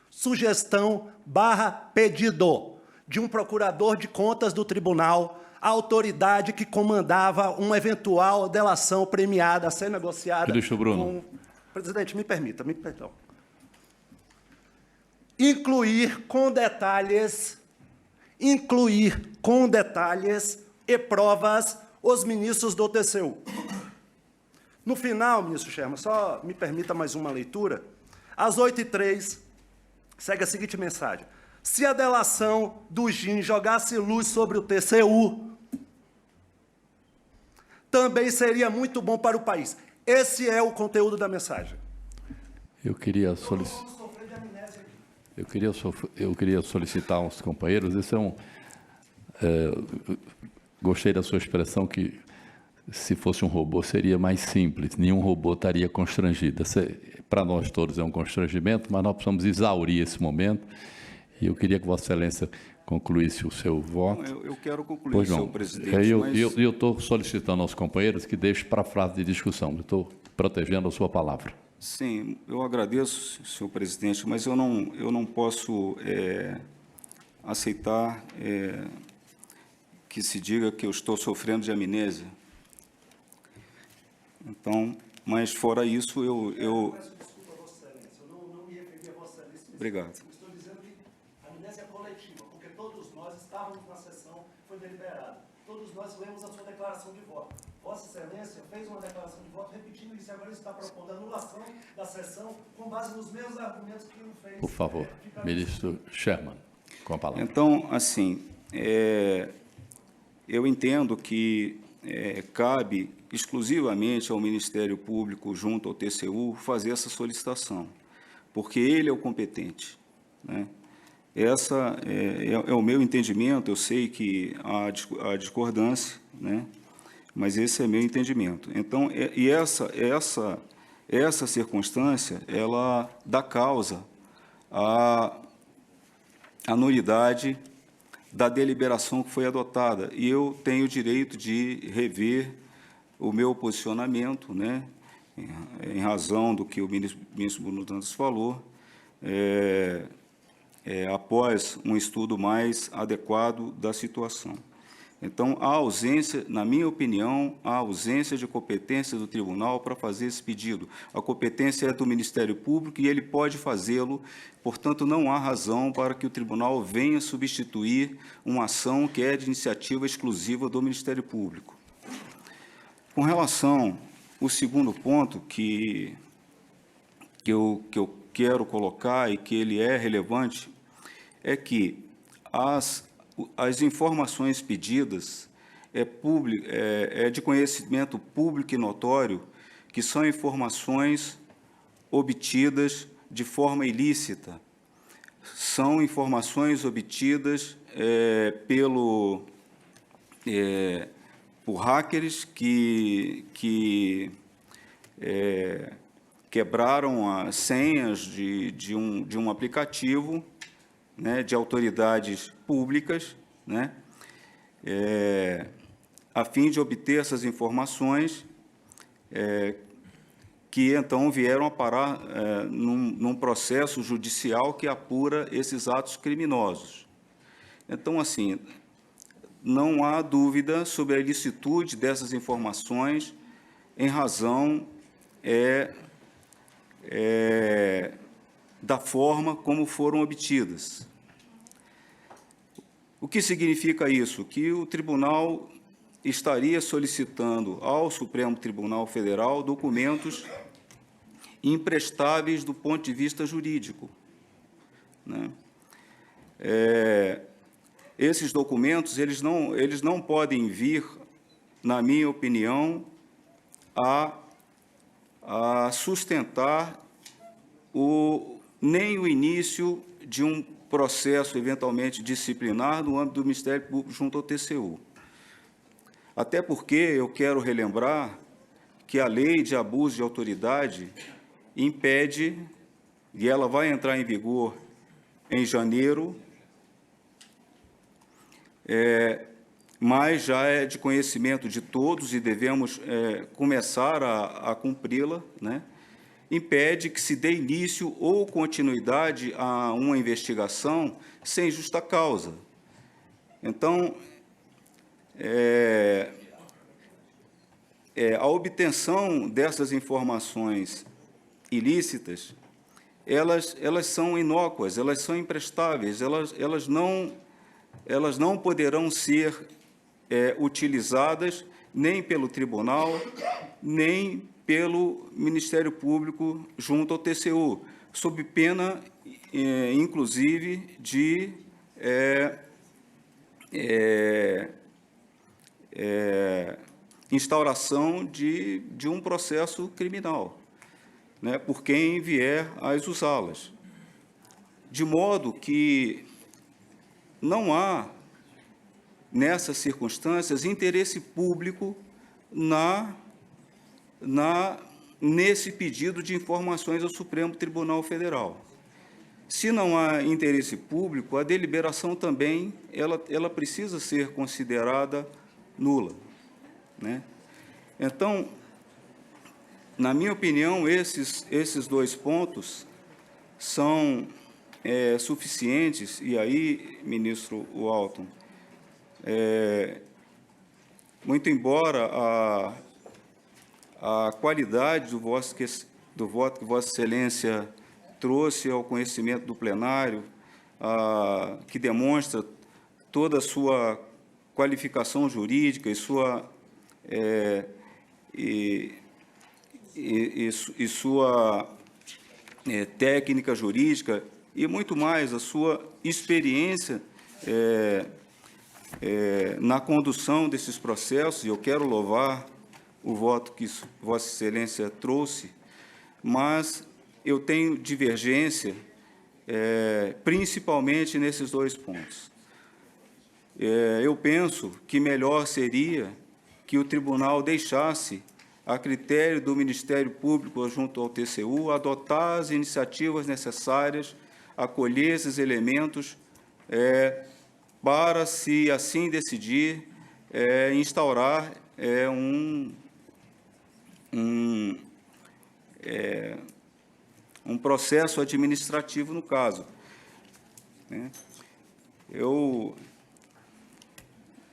Sugestão/pedido de um procurador de contas do tribunal, a autoridade que comandava uma eventual delação premiada a ser negociada. Ministro Bruno. Presidente, me permita, perdão. Incluir com detalhes e provas os ministros do TCU. No final, ministro Sherman, só me permita mais uma leitura. Às 8h03, segue a seguinte mensagem. Se a delação do GIN jogasse luz sobre o TCU, também seria muito bom para o país. Esse é o conteúdo da mensagem. Eu queria solicitar aos companheiros, gostei da sua expressão que, se fosse um robô, seria mais simples, nenhum robô estaria constrangido. Para nós todos é um constrangimento, mas nós precisamos exaurir esse momento, e eu queria que Vossa Excelência concluísse o seu voto. Eu quero concluir, senhor presidente. Eu estou solicitando aos companheiros que deixem para a frase de discussão, eu estou protegendo a sua palavra. Sim, eu agradeço, senhor presidente, mas eu não posso aceitar que se diga que eu estou sofrendo de amnésia. Então, mas fora isso, eu... Peço desculpa a Vossa Excelência, eu não me referi a Vossa Excelência. Obrigado. Eu estou dizendo que a amnésia é coletiva, porque todos nós estávamos na sessão, foi deliberado. Todos nós lemos a sua declaração de voto. Vossa Excelência fez uma declaração de voto repetindo isso, e agora está propondo a anulação da sessão com base nos mesmos argumentos que não fez. Por favor, ministro Sherman, com a palavra. Então, assim, eu entendo que cabe exclusivamente ao Ministério Público, junto ao TCU, fazer essa solicitação, porque ele é o competente, né? Essa é o meu entendimento, eu sei que há discordância, né? Mas esse é meu entendimento. Então, essa circunstância, ela dá causa à nulidade da deliberação que foi adotada, e eu tenho o direito de rever o meu posicionamento, né, em razão do que o ministro Bruno Dantas falou, após um estudo mais adequado da situação. Então, há ausência, na minha opinião, há ausência de competência do tribunal para fazer esse pedido. A competência é do Ministério Público e ele pode fazê-lo, portanto, não há razão para que o tribunal venha substituir uma ação que é de iniciativa exclusiva do Ministério Público. Com relação ao segundo ponto que eu quero colocar e que ele é relevante, é que as informações pedidas é de conhecimento público e notório que são informações obtidas de forma ilícita. São informações obtidas por hackers que quebraram as senhas de um aplicativo, né, de autoridades públicas, né, a fim de obter essas informações que, então, vieram a parar num processo judicial que apura esses atos criminosos. Então, assim, não há dúvida sobre a ilicitude dessas informações em razão da forma como foram obtidas. O que significa isso? Que o tribunal estaria solicitando ao Supremo Tribunal Federal documentos imprestáveis do ponto de vista jurídico, né? Esses documentos, eles não podem vir, na minha opinião, a sustentar nem o início de um processo eventualmente disciplinar no âmbito do Ministério Público junto ao TCU. Até porque eu quero relembrar que a lei de abuso de autoridade impede, e ela vai entrar em vigor em janeiro, mas já é de conhecimento de todos e devemos começar a cumpri-la, né? Impede que se dê início ou continuidade a uma investigação sem justa causa. Então, a obtenção dessas informações ilícitas, elas são inócuas, elas são imprestáveis, elas não poderão ser utilizadas nem pelo tribunal, nem pelo Ministério Público junto ao TCU, sob pena, inclusive, de instauração de um processo criminal, né, por quem vier a usá-las. De modo que não há, nessas circunstâncias, interesse público nesse pedido de informações ao Supremo Tribunal Federal. Se não há interesse público, a deliberação também ela precisa ser considerada nula, né? Então, na minha opinião, esses dois pontos são suficientes, e aí, ministro Walton, muito embora a qualidade do voto que Vossa Excelência trouxe ao conhecimento do plenário, que demonstra toda a sua qualificação jurídica e sua sua técnica jurídica e muito mais a sua experiência na condução desses processos, e eu quero louvar o voto que Vossa Excelência trouxe, mas eu tenho divergência, principalmente nesses dois pontos. Eu penso que melhor seria que o tribunal deixasse, a critério do Ministério Público junto ao TCU, adotar as iniciativas necessárias, acolher esses elementos, para, se assim decidir, instaurar um processo administrativo no caso, né?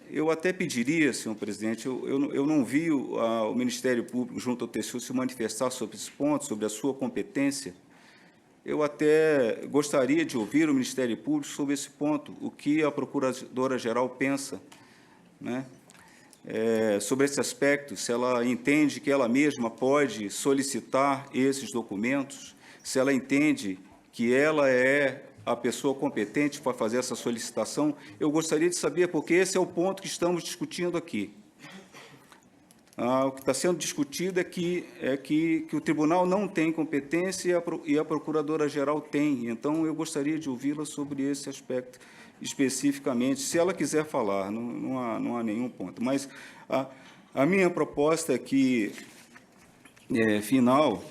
Eu até pediria, senhor presidente, eu não vi o Ministério Público junto ao TCU se manifestar sobre esses pontos, sobre a sua competência. Eu até gostaria de ouvir o Ministério Público sobre esse ponto, o que a Procuradora-Geral pensa, né, sobre esse aspecto, se ela entende que ela mesma pode solicitar esses documentos, se ela entende que ela é a pessoa competente para fazer essa solicitação. Eu gostaria de saber, porque esse é o ponto que estamos discutindo aqui. O que está sendo discutido é que o tribunal não tem competência e a Procuradora-Geral tem. Então, eu gostaria de ouvi-la sobre esse aspecto especificamente, se ela quiser falar, não há nenhum ponto. Mas a minha proposta é que, final,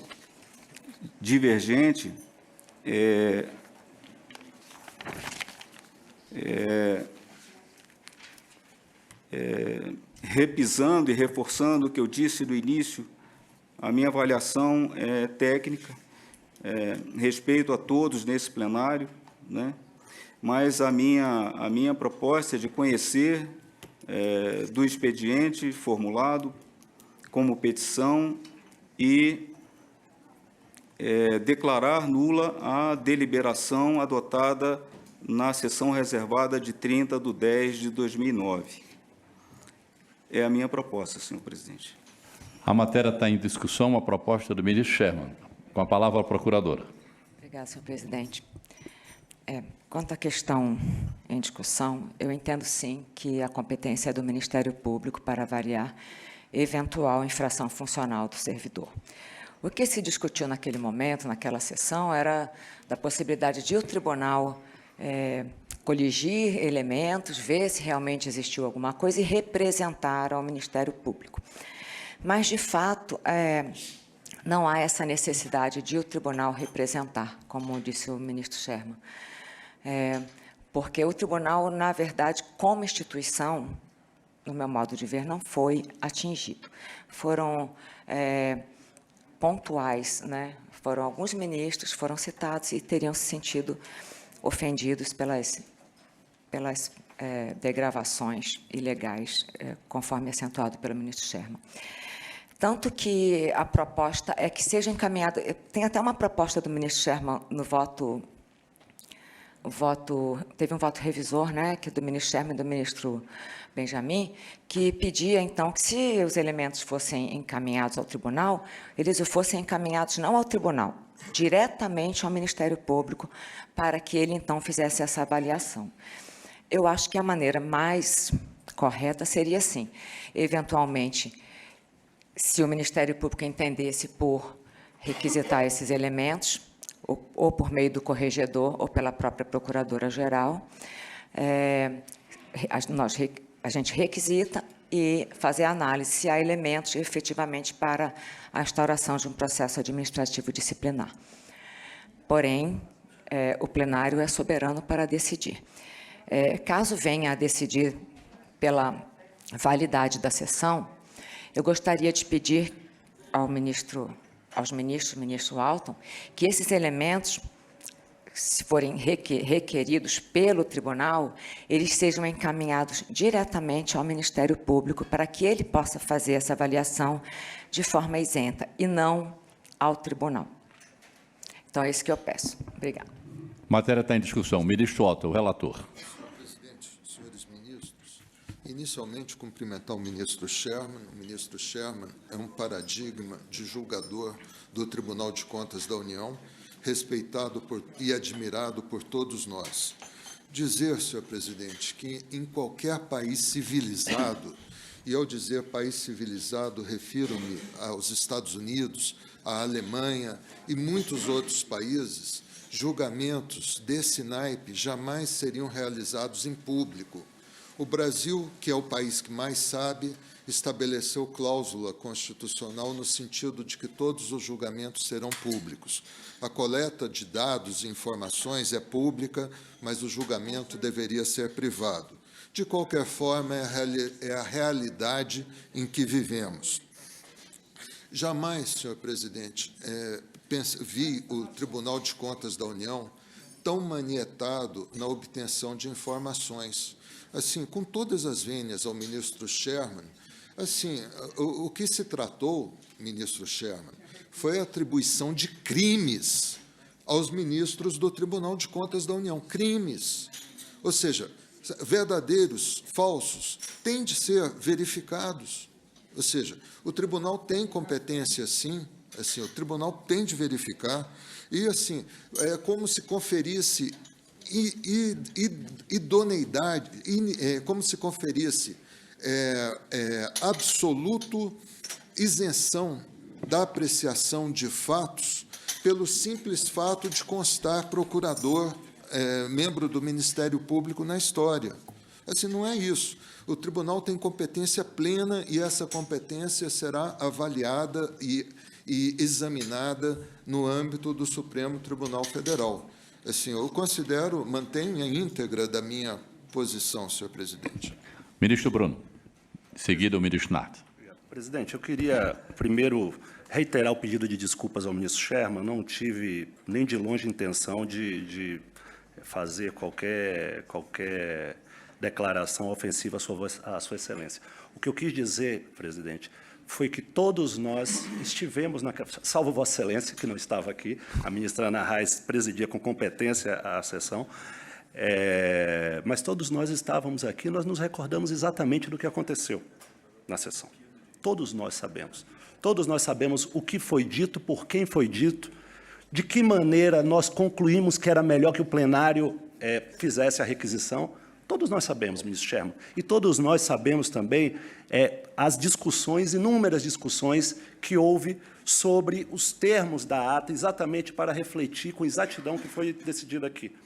divergente, repisando e reforçando o que eu disse no início, a minha avaliação técnica, respeito a todos nesse plenário, né? Mas a minha proposta é de conhecer do expediente formulado como petição e declarar nula a deliberação adotada na sessão reservada de 30/10/2009. É a minha proposta, senhor presidente. A matéria está em discussão, a proposta do ministro Sherman. Com a palavra a procuradora. Obrigada, senhor presidente. Quanto à questão em discussão, eu entendo, sim, que a competência é do Ministério Público para avaliar eventual infração funcional do servidor. O que se discutiu naquele momento, naquela sessão, era da possibilidade de o tribunal coligir elementos, ver se realmente existiu alguma coisa e representar ao Ministério Público. Mas, de fato, não há essa necessidade de o tribunal representar, como disse o ministro Sherman. Porque o tribunal, na verdade, como instituição, no meu modo de ver, não foi atingido. Foram pontuais, né? Foram alguns ministros, foram citados e teriam se sentido ofendidos pelas degravações ilegais, conforme acentuado pelo ministro Sherman. Tanto que a proposta é que seja encaminhada... Tem até uma proposta do ministro Sherman no teve um voto revisor, né, que é do ministro Sherman e do ministro Benjamin, que pedia, então, que se os elementos fossem encaminhados ao tribunal, eles fossem encaminhados não ao tribunal, diretamente ao Ministério Público, para que ele, então, fizesse essa avaliação. Eu acho que a maneira mais correta seria assim, eventualmente, se o Ministério Público entendesse por requisitar esses elementos, ou por meio do corregedor, ou pela própria Procuradora-Geral, a gente requisita e fazer a análise se há elementos efetivamente para a instauração de um processo administrativo disciplinar. Porém, o plenário é soberano para decidir. Caso venha a decidir pela validade da sessão, eu gostaria de pedir aos ministro Alton, que esses elementos, se forem requeridos pelo tribunal, eles sejam encaminhados diretamente ao Ministério Público para que ele possa fazer essa avaliação de forma isenta e não ao tribunal. Então, é isso que eu peço. Obrigada. Matéria está em discussão. Ministro Otto, o relator. Senhor presidente, senhores ministros, inicialmente cumprimentar o ministro Sherman. O ministro Sherman é um paradigma de julgador do Tribunal de Contas da União, respeitado e admirado por todos nós. Dizer, senhor presidente, que em qualquer país civilizado, e ao dizer país civilizado, refiro-me aos Estados Unidos, à Alemanha e muitos outros países, julgamentos desse naipe jamais seriam realizados em público. O Brasil, que é o país que mais sabe, estabeleceu cláusula constitucional no sentido de que todos os julgamentos serão públicos. A coleta de dados e informações é pública, mas o julgamento deveria ser privado. De qualquer forma, é a realidade em que vivemos. Jamais, senhor presidente, vi o Tribunal de Contas da União tão manietado na obtenção de informações. Assim, com todas as vênias ao ministro Sherman, assim, o que se tratou, ministro Sherman, foi a atribuição de crimes aos ministros do Tribunal de Contas da União. Crimes. Ou seja, verdadeiros, falsos, têm de ser verificados. Ou seja, o tribunal tem competência, sim, assim, o tribunal tem de verificar, e, assim, é como se conferisse idoneidade, como se conferisse absoluto isenção da apreciação de fatos pelo simples fato de constar procurador, membro do Ministério Público na história. Assim, não é isso. O tribunal tem competência plena e essa competência será avaliada e examinada no âmbito do Supremo Tribunal Federal. Assim, eu considero, mantenho a íntegra da minha posição, senhor presidente. Ministro Bruno. Em seguida, o ministro Nardo. Presidente, eu queria primeiro reiterar o pedido de desculpas ao ministro Sherman. Não tive nem de longe intenção de fazer qualquer declaração ofensiva à Sua Excelência. O que eu quis dizer, presidente, foi que todos nós estivemos, salvo Vossa Excelência, que não estava aqui, a ministra Ana Reis presidia com competência a sessão, mas todos nós estávamos aqui, nós nos recordamos exatamente do que aconteceu na sessão. Todos nós sabemos. Todos nós sabemos o que foi dito, por quem foi dito, de que maneira nós concluímos que era melhor que o plenário fizesse a requisição. Todos nós sabemos, ministro Sherman, e todos nós sabemos também as discussões, inúmeras discussões que houve sobre os termos da ata, exatamente para refletir com exatidão o que foi decidido aqui.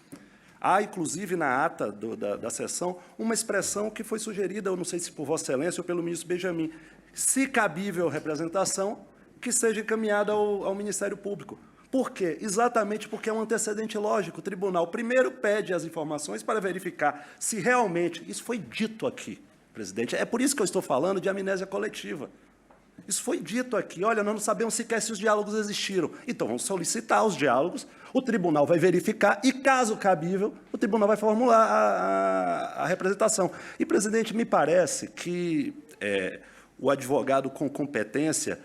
Há, inclusive, na ata da sessão, uma expressão que foi sugerida, eu não sei se por Vossa Excelência ou pelo ministro Benjamin, se cabível representação, que seja encaminhada ao Ministério Público. Por quê? Exatamente porque é um antecedente lógico. O tribunal primeiro pede as informações para verificar se realmente... Isso foi dito aqui, presidente. É por isso que eu estou falando de amnésia coletiva. Isso foi dito aqui. Olha, nós não sabemos sequer se os diálogos existiram. Então, vamos solicitar os diálogos, o tribunal vai verificar e, caso cabível, o tribunal vai formular a representação. E, presidente, me parece que o advogado com competência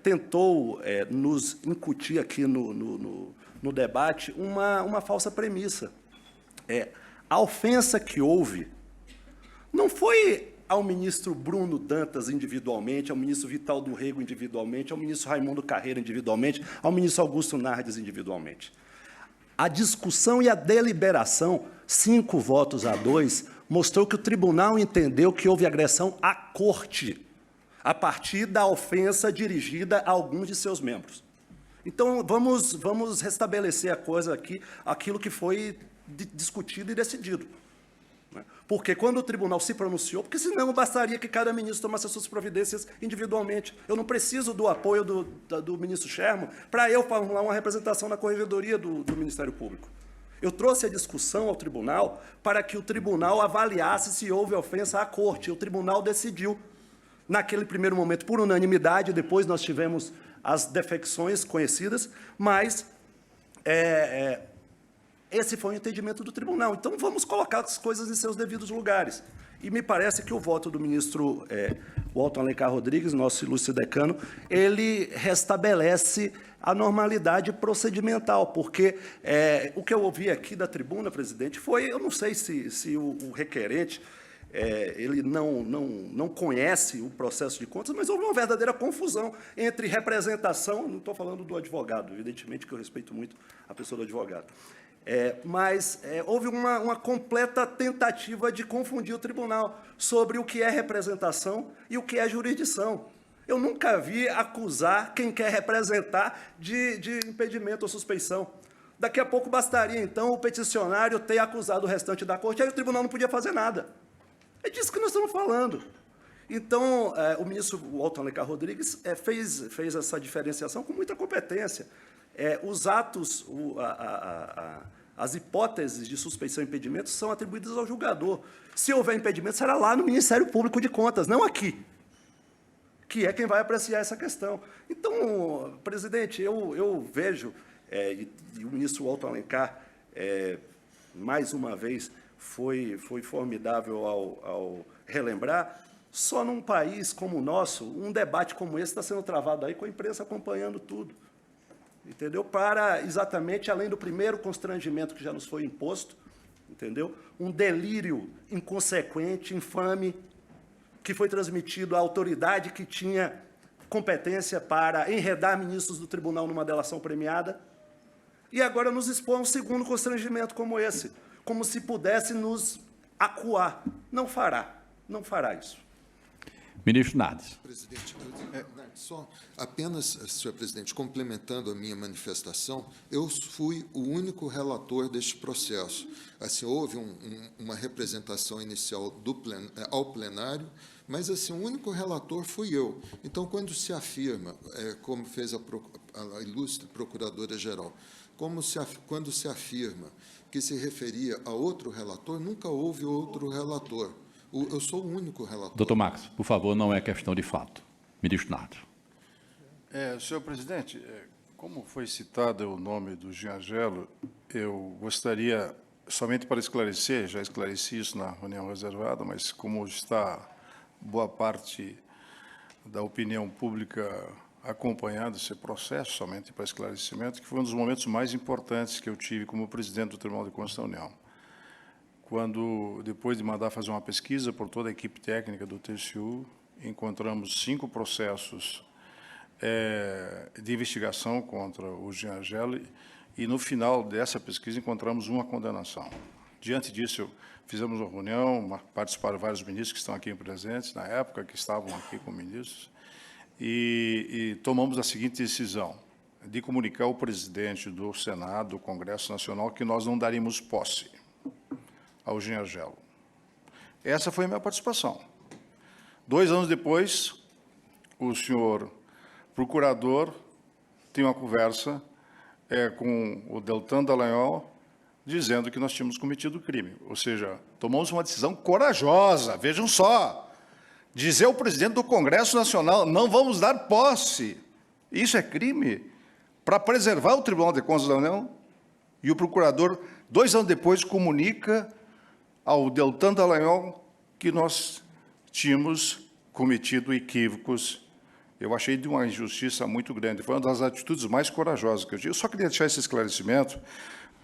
tentou nos incutir aqui no debate uma falsa premissa. A ofensa que houve não foi ao ministro Bruno Dantas individualmente, ao ministro Vital do Rego individualmente, ao ministro Raimundo Carreira individualmente, ao ministro Augusto Nardes individualmente. A discussão e a deliberação, 5-2, mostrou que o tribunal entendeu que houve agressão à corte, a partir da ofensa dirigida a alguns de seus membros. Então, vamos restabelecer a coisa aqui, aquilo que foi discutido e decidido. Porque quando o tribunal se pronunciou, porque senão bastaria que cada ministro tomasse as suas providências individualmente. Eu não preciso do apoio do ministro Sherman para eu formular uma representação na corregedoria do Ministério Público. Eu trouxe a discussão ao tribunal para que o tribunal avaliasse se houve ofensa à corte. O tribunal decidiu. Naquele primeiro momento, por unanimidade, depois nós tivemos as defecções conhecidas, mas esse foi o entendimento do tribunal. Então, vamos colocar as coisas em seus devidos lugares. E me parece que o voto do ministro Walton Alencar Rodrigues, nosso ilustre decano, ele restabelece a normalidade procedimental, porque o que eu ouvi aqui da tribuna, presidente, foi, eu não sei se o requerente... ele não conhece o processo de contas, mas houve uma verdadeira confusão entre representação, não estou falando do advogado, evidentemente que eu respeito muito a pessoa do advogado, mas houve uma completa tentativa de confundir o tribunal sobre o que é representação e o que é jurisdição. Eu nunca vi acusar quem quer representar de impedimento ou suspeição. Daqui a pouco bastaria, então, o peticionário ter acusado o restante da corte, aí o tribunal não podia fazer nada. É disso que nós estamos falando. Então, o ministro Walton Alencar Rodrigues fez essa diferenciação com muita competência. Os atos, as hipóteses de suspeição e impedimento são atribuídas ao julgador. Se houver impedimento, será lá no Ministério Público de Contas, não aqui, que é quem vai apreciar essa questão. Então, presidente, eu vejo, e o ministro Walton Alencar, mais uma vez, foi formidável ao relembrar, só num país como o nosso, um debate como esse está sendo travado aí com a imprensa acompanhando tudo. Entendeu? Para, exatamente, além do primeiro constrangimento que já nos foi imposto, entendeu? Um delírio inconsequente, infame, que foi transmitido à autoridade que tinha competência para enredar ministros do tribunal numa delação premiada, e agora nos expõe a um segundo constrangimento como esse, como se pudesse nos acuar. Não fará isso. Ministro Nardes. Presidente, só apenas, senhor presidente, complementando a minha manifestação, eu fui o único relator deste processo. Assim, houve uma representação inicial ao plenário, mas assim, o único relator fui eu. Então, quando se afirma, como fez a ilustre procuradora-geral, quando se afirma que se referia a outro relator, nunca houve outro relator. Eu sou o único relator. Doutor Max, por favor, não é questão de fato. Ministro Nardes. Senhor presidente, como foi citado o nome do Giangelo, eu gostaria somente para esclarecer, já esclareci isso na reunião reservada, mas como está boa parte da opinião pública acompanhando esse processo, somente para esclarecimento, que foi um dos momentos mais importantes que eu tive como presidente do Tribunal de Contas da União. Quando, depois de mandar fazer uma pesquisa por toda a equipe técnica do TCU, encontramos 5 processos de investigação contra o Jean Angel, e no final dessa pesquisa encontramos uma condenação. Diante disso, fizemos uma reunião, participaram vários ministros que estão aqui presentes na época, que estavam aqui como ministros, e tomamos a seguinte decisão, de comunicar ao presidente do Senado, do Congresso Nacional, que nós não daríamos posse ao Jean Angel. Essa foi a minha participação. 2 anos depois, o senhor procurador tem uma conversa com o Deltan Dallagnol, dizendo que nós tínhamos cometido crime. Ou seja, tomamos uma decisão corajosa, vejam só, dizer ao presidente do Congresso Nacional, não vamos dar posse. Isso é crime? Para preservar o Tribunal de Contas da União? E o procurador, 2 anos depois, comunica ao Deltan Dallagnol que nós tínhamos cometido equívocos. Eu achei de uma injustiça muito grande. Foi uma das atitudes mais corajosas que eu tive. Eu só queria deixar esse esclarecimento,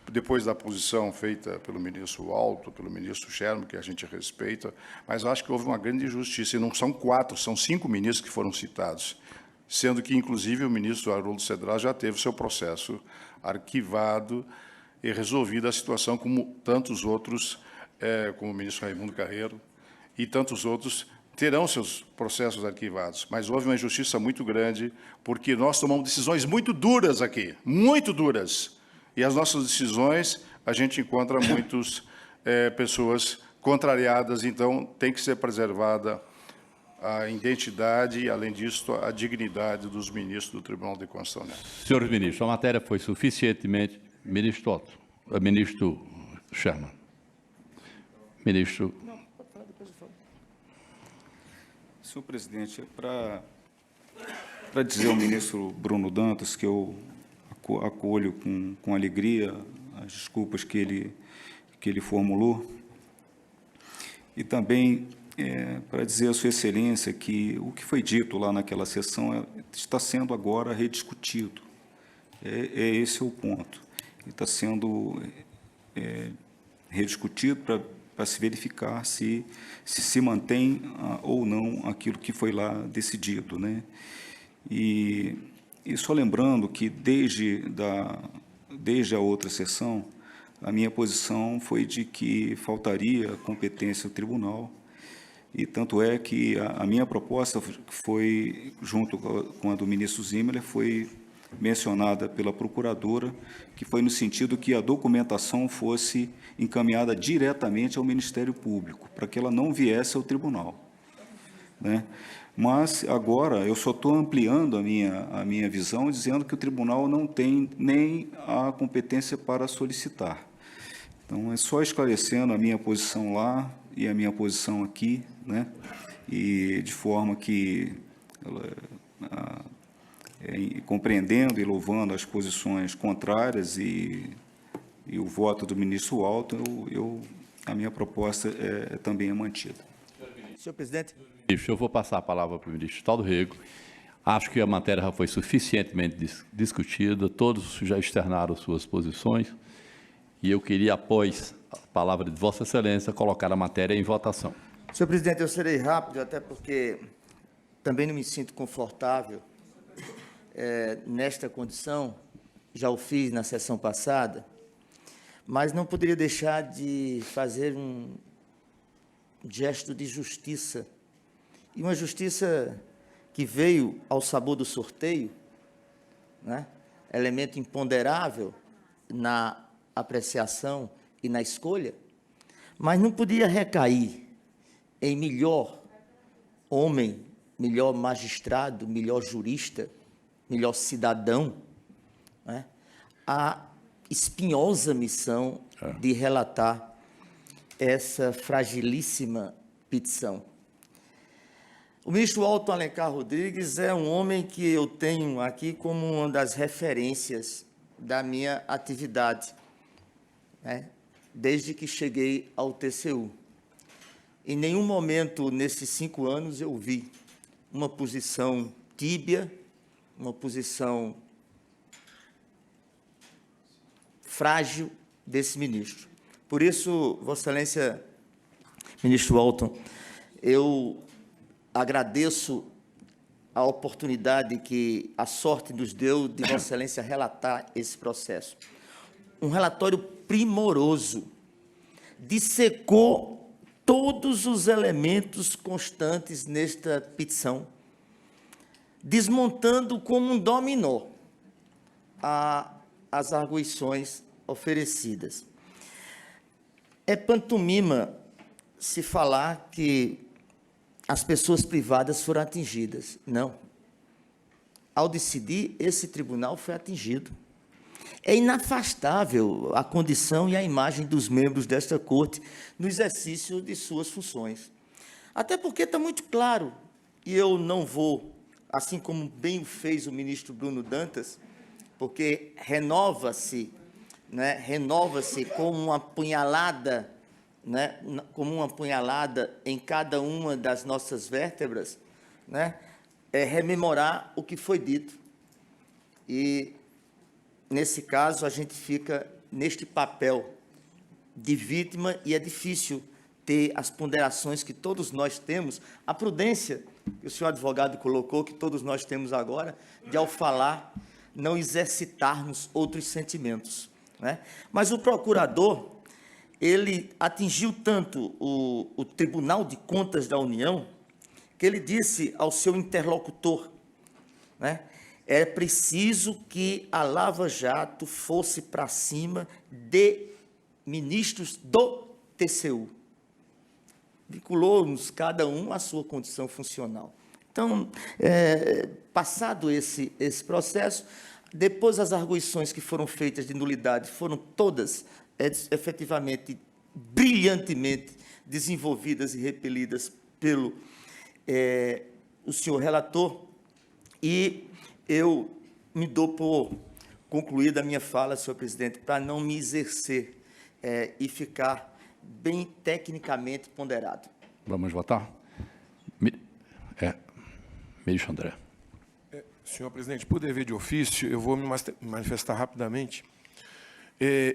depois da posição feita pelo ministro Alto, pelo ministro Sherman, que a gente respeita, mas eu acho que houve uma grande injustiça, e não são 4, são 5 ministros que foram citados, sendo que, inclusive, o ministro Haroldo Cedral já teve seu processo arquivado e resolvida a situação, como tantos outros, como o ministro Raimundo Carreiro, e tantos outros terão seus processos arquivados. Mas houve uma injustiça muito grande, porque nós tomamos decisões muito duras aqui, muito duras. E as nossas decisões, a gente encontra muitas pessoas contrariadas, então tem que ser preservada a identidade e, além disso, a dignidade dos ministros do Tribunal de Contas da União. Senhores ministros, a matéria foi suficientemente... Ministro Otto, ministro Sherman. Ministro... Senhor presidente, para dizer ao ministro Bruno Dantas que eu acolho com alegria as desculpas que ele formulou, e também para dizer à sua excelência que o que foi dito lá naquela sessão está sendo agora rediscutido. Esse é o ponto. Está sendo rediscutido para se verificar se mantém ou não aquilo que foi lá decidido, né? E só lembrando que, desde a outra sessão, a minha posição foi de que faltaria competência ao tribunal, e tanto é que a minha proposta foi, junto com a do ministro Zimmermann, foi mencionada pela procuradora, que foi no sentido que a documentação fosse encaminhada diretamente ao Ministério Público, para que ela não viesse ao tribunal, né? Mas, agora, eu só estou ampliando a minha visão, dizendo que o tribunal não tem nem a competência para solicitar. Então, é só esclarecendo a minha posição lá e a minha posição aqui, né? E de forma que, compreendendo e louvando as posições contrárias e o voto do ministro Alto, a minha proposta também é mantida. Senhor presidente. Eu vou passar a palavra para o ministro Taldo Rego. Acho que a matéria já foi suficientemente discutida, todos já externaram suas posições, e eu queria, após a palavra de Vossa Excelência, colocar a matéria em votação. Senhor presidente, eu serei rápido, até porque também não me sinto confortável nesta condição, já o fiz na sessão passada, mas não poderia deixar de fazer um gesto de justiça, e uma justiça que veio ao sabor do sorteio, né? Elemento imponderável na apreciação e na escolha, mas não podia recair em melhor homem, melhor magistrado, melhor jurista, melhor cidadão, né? A espinhosa missão de relatar essa fragilíssima petição. O ministro Alto Alencar Rodrigues é um homem que eu tenho aqui como uma das referências da minha atividade, né? desde que cheguei ao TCU. Em nenhum momento, nesses 5 anos, eu vi uma posição tíbia, uma posição frágil desse ministro. Por isso, Vossa Excelência, ministro Walton, eu agradeço a oportunidade que a sorte nos deu de Vossa Excelência relatar esse processo. Um relatório primoroso, dissecou todos os elementos constantes nesta petição, desmontando como um dominó as arguições oferecidas. É pantomima se falar que as pessoas privadas foram atingidas. Não. Ao decidir, esse tribunal foi atingido. É inafastável a condição e a imagem dos membros desta corte no exercício de suas funções. Até porque está muito claro, e eu não vou, assim como bem o fez o ministro Bruno Dantas, porque renova-se, né, renova-se como uma punhalada, né, como uma punhalada em cada uma das nossas vértebras, né, é rememorar o que foi dito. E, nesse caso, a gente fica neste papel de vítima e é difícil ter as ponderações que todos nós temos, a prudência que o senhor advogado colocou, que todos nós temos agora, de, ao falar, não exercitarmos outros sentimentos, né? Mas o procurador, ele atingiu tanto o Tribunal de Contas da União, que ele disse ao seu interlocutor, né, é preciso que a Lava Jato fosse para cima de ministros do TCU. Vinculou-nos cada um à sua condição funcional. Então, passado esse processo, depois as arguições que foram feitas de nulidade foram todas efetivamente, brilhantemente desenvolvidas e repelidas pelo o senhor relator, e eu me dou por concluída a minha fala, senhor presidente, para não me exercer e ficar bem tecnicamente ponderado. Vamos votar? Ministro André. Senhor presidente, por dever de ofício, eu vou me manifestar rapidamente.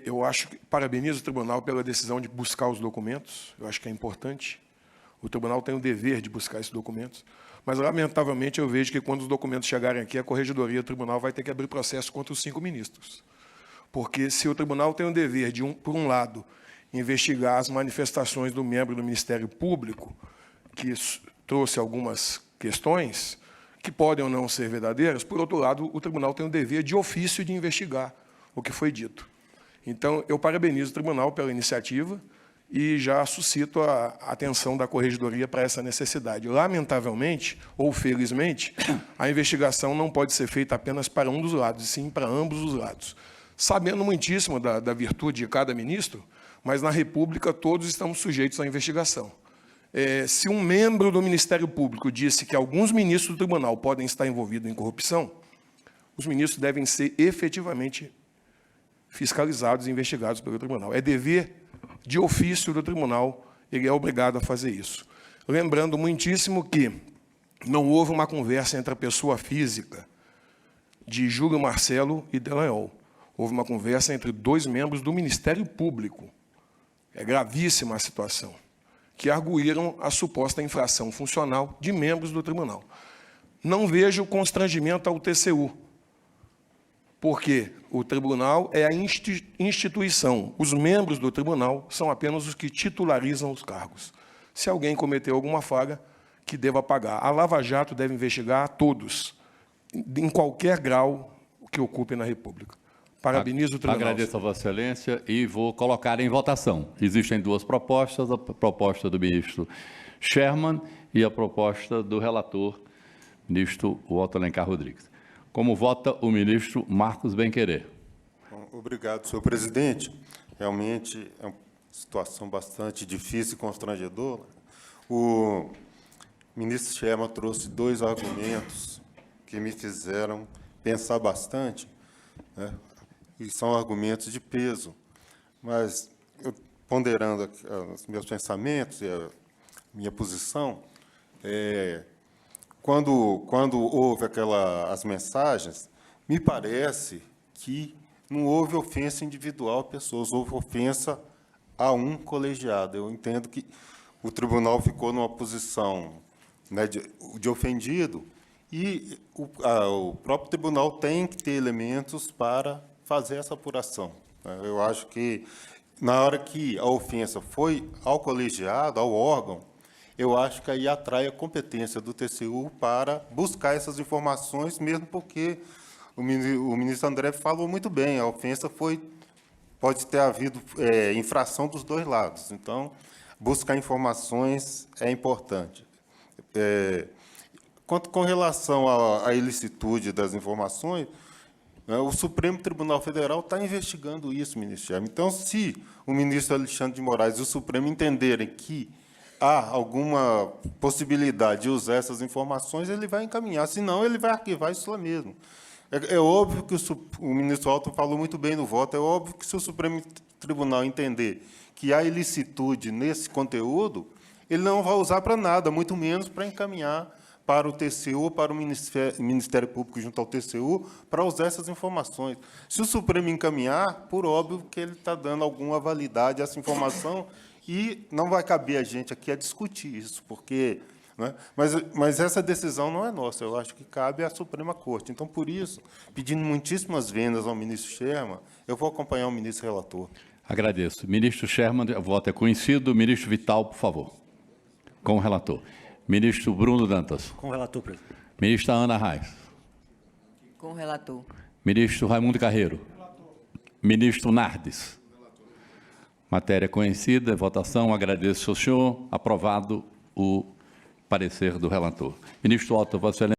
Eu acho que parabenizo o tribunal pela decisão de buscar os documentos, eu acho que é importante. O tribunal tem o dever de buscar esses documentos, mas, lamentavelmente, eu vejo que, quando os documentos chegarem aqui, a corregedoria do tribunal vai ter que abrir processo contra os 5 ministros. Porque, se o tribunal tem o dever de, por um lado, investigar as manifestações do membro do Ministério Público, que trouxe algumas questões, que podem ou não ser verdadeiras, por outro lado, o tribunal tem o dever de ofício de investigar o que foi dito. Então, eu parabenizo o tribunal pela iniciativa e já suscito a atenção da corregedoria para essa necessidade. Lamentavelmente, ou felizmente, a investigação não pode ser feita apenas para um dos lados, e sim para ambos os lados. Sabendo muitíssimo da virtude de cada ministro, mas na República todos estamos sujeitos à investigação. Se um membro do Ministério Público disse que alguns ministros do tribunal podem estar envolvidos em corrupção, os ministros devem ser efetivamente fiscalizados e investigados pelo tribunal. É dever de ofício do tribunal, ele é obrigado a fazer isso. Lembrando muitíssimo que não houve uma conversa entre a pessoa física de Júlio Marcelo e Delanhol. Houve uma conversa entre 2 membros do Ministério Público. É gravíssima a situação, que arguíram a suposta infração funcional de membros do tribunal. Não vejo constrangimento ao TCU, porque o tribunal é a instituição. Os membros do tribunal são apenas os que titularizam os cargos. Se alguém cometeu alguma falha, que deva pagar. A Lava Jato deve investigar a todos, em qualquer grau que ocupe na República. Parabenizo o tribunal. Agradeço a Vossa Excelência e vou colocar em votação. Existem 2 propostas, a proposta do ministro Sherman e a proposta do relator, ministro Walter Alencar Rodrigues. Como vota o ministro Marcos Benquerê? Obrigado, senhor presidente. Realmente é uma situação bastante difícil e constrangedora. O ministro Sherman trouxe 2 argumentos que me fizeram pensar bastante, né? E são argumentos de peso. Mas eu ponderando aqui, os meus pensamentos e a minha posição, quando houve as mensagens, me parece que não houve ofensa individual a pessoas, houve ofensa a um colegiado. Eu entendo que o tribunal ficou numa posição, né, de ofendido, e o próprio tribunal tem que ter elementos para fazer essa apuração. Eu acho que, na hora que a ofensa foi ao colegiado, ao órgão, eu acho que aí atrai a competência do TCU para buscar essas informações, mesmo porque o ministro André falou muito bem, a ofensa pode ter havido infração dos dois lados. Então, buscar informações é importante. Com relação à ilicitude das informações, o Supremo Tribunal Federal está investigando isso, ministro Sherman. Então, se o ministro Alexandre de Moraes e o Supremo entenderem que há alguma possibilidade de usar essas informações, ele vai encaminhar, senão ele vai arquivar isso lá mesmo. É óbvio que o ministro Alto falou muito bem no voto, é óbvio que se o Supremo Tribunal entender que há ilicitude nesse conteúdo, ele não vai usar para nada, muito menos para encaminhar para o TCU, para o Ministério Público junto ao TCU, para usar essas informações. Se o Supremo encaminhar, por óbvio que ele está dando alguma validade a essa informação e não vai caber a gente aqui a discutir isso, porque... Né? Mas essa decisão não é nossa, eu acho que cabe à Suprema Corte. Então, por isso, pedindo muitíssimas vendas ao ministro Sherman, eu vou acompanhar o ministro relator. Agradeço. Ministro Sherman, o voto é conhecido. Ministro Vital, por favor. Com o relator. Ministro Bruno Dantas. Com o relator, presidente. Ministra Ana Reis. Com o relator. Ministro Raimundo Carreiro. Ministro Nardes. Matéria conhecida, votação. Agradeço ao senhor. Aprovado o parecer do relator. Ministro Otto, Vossa Excelência.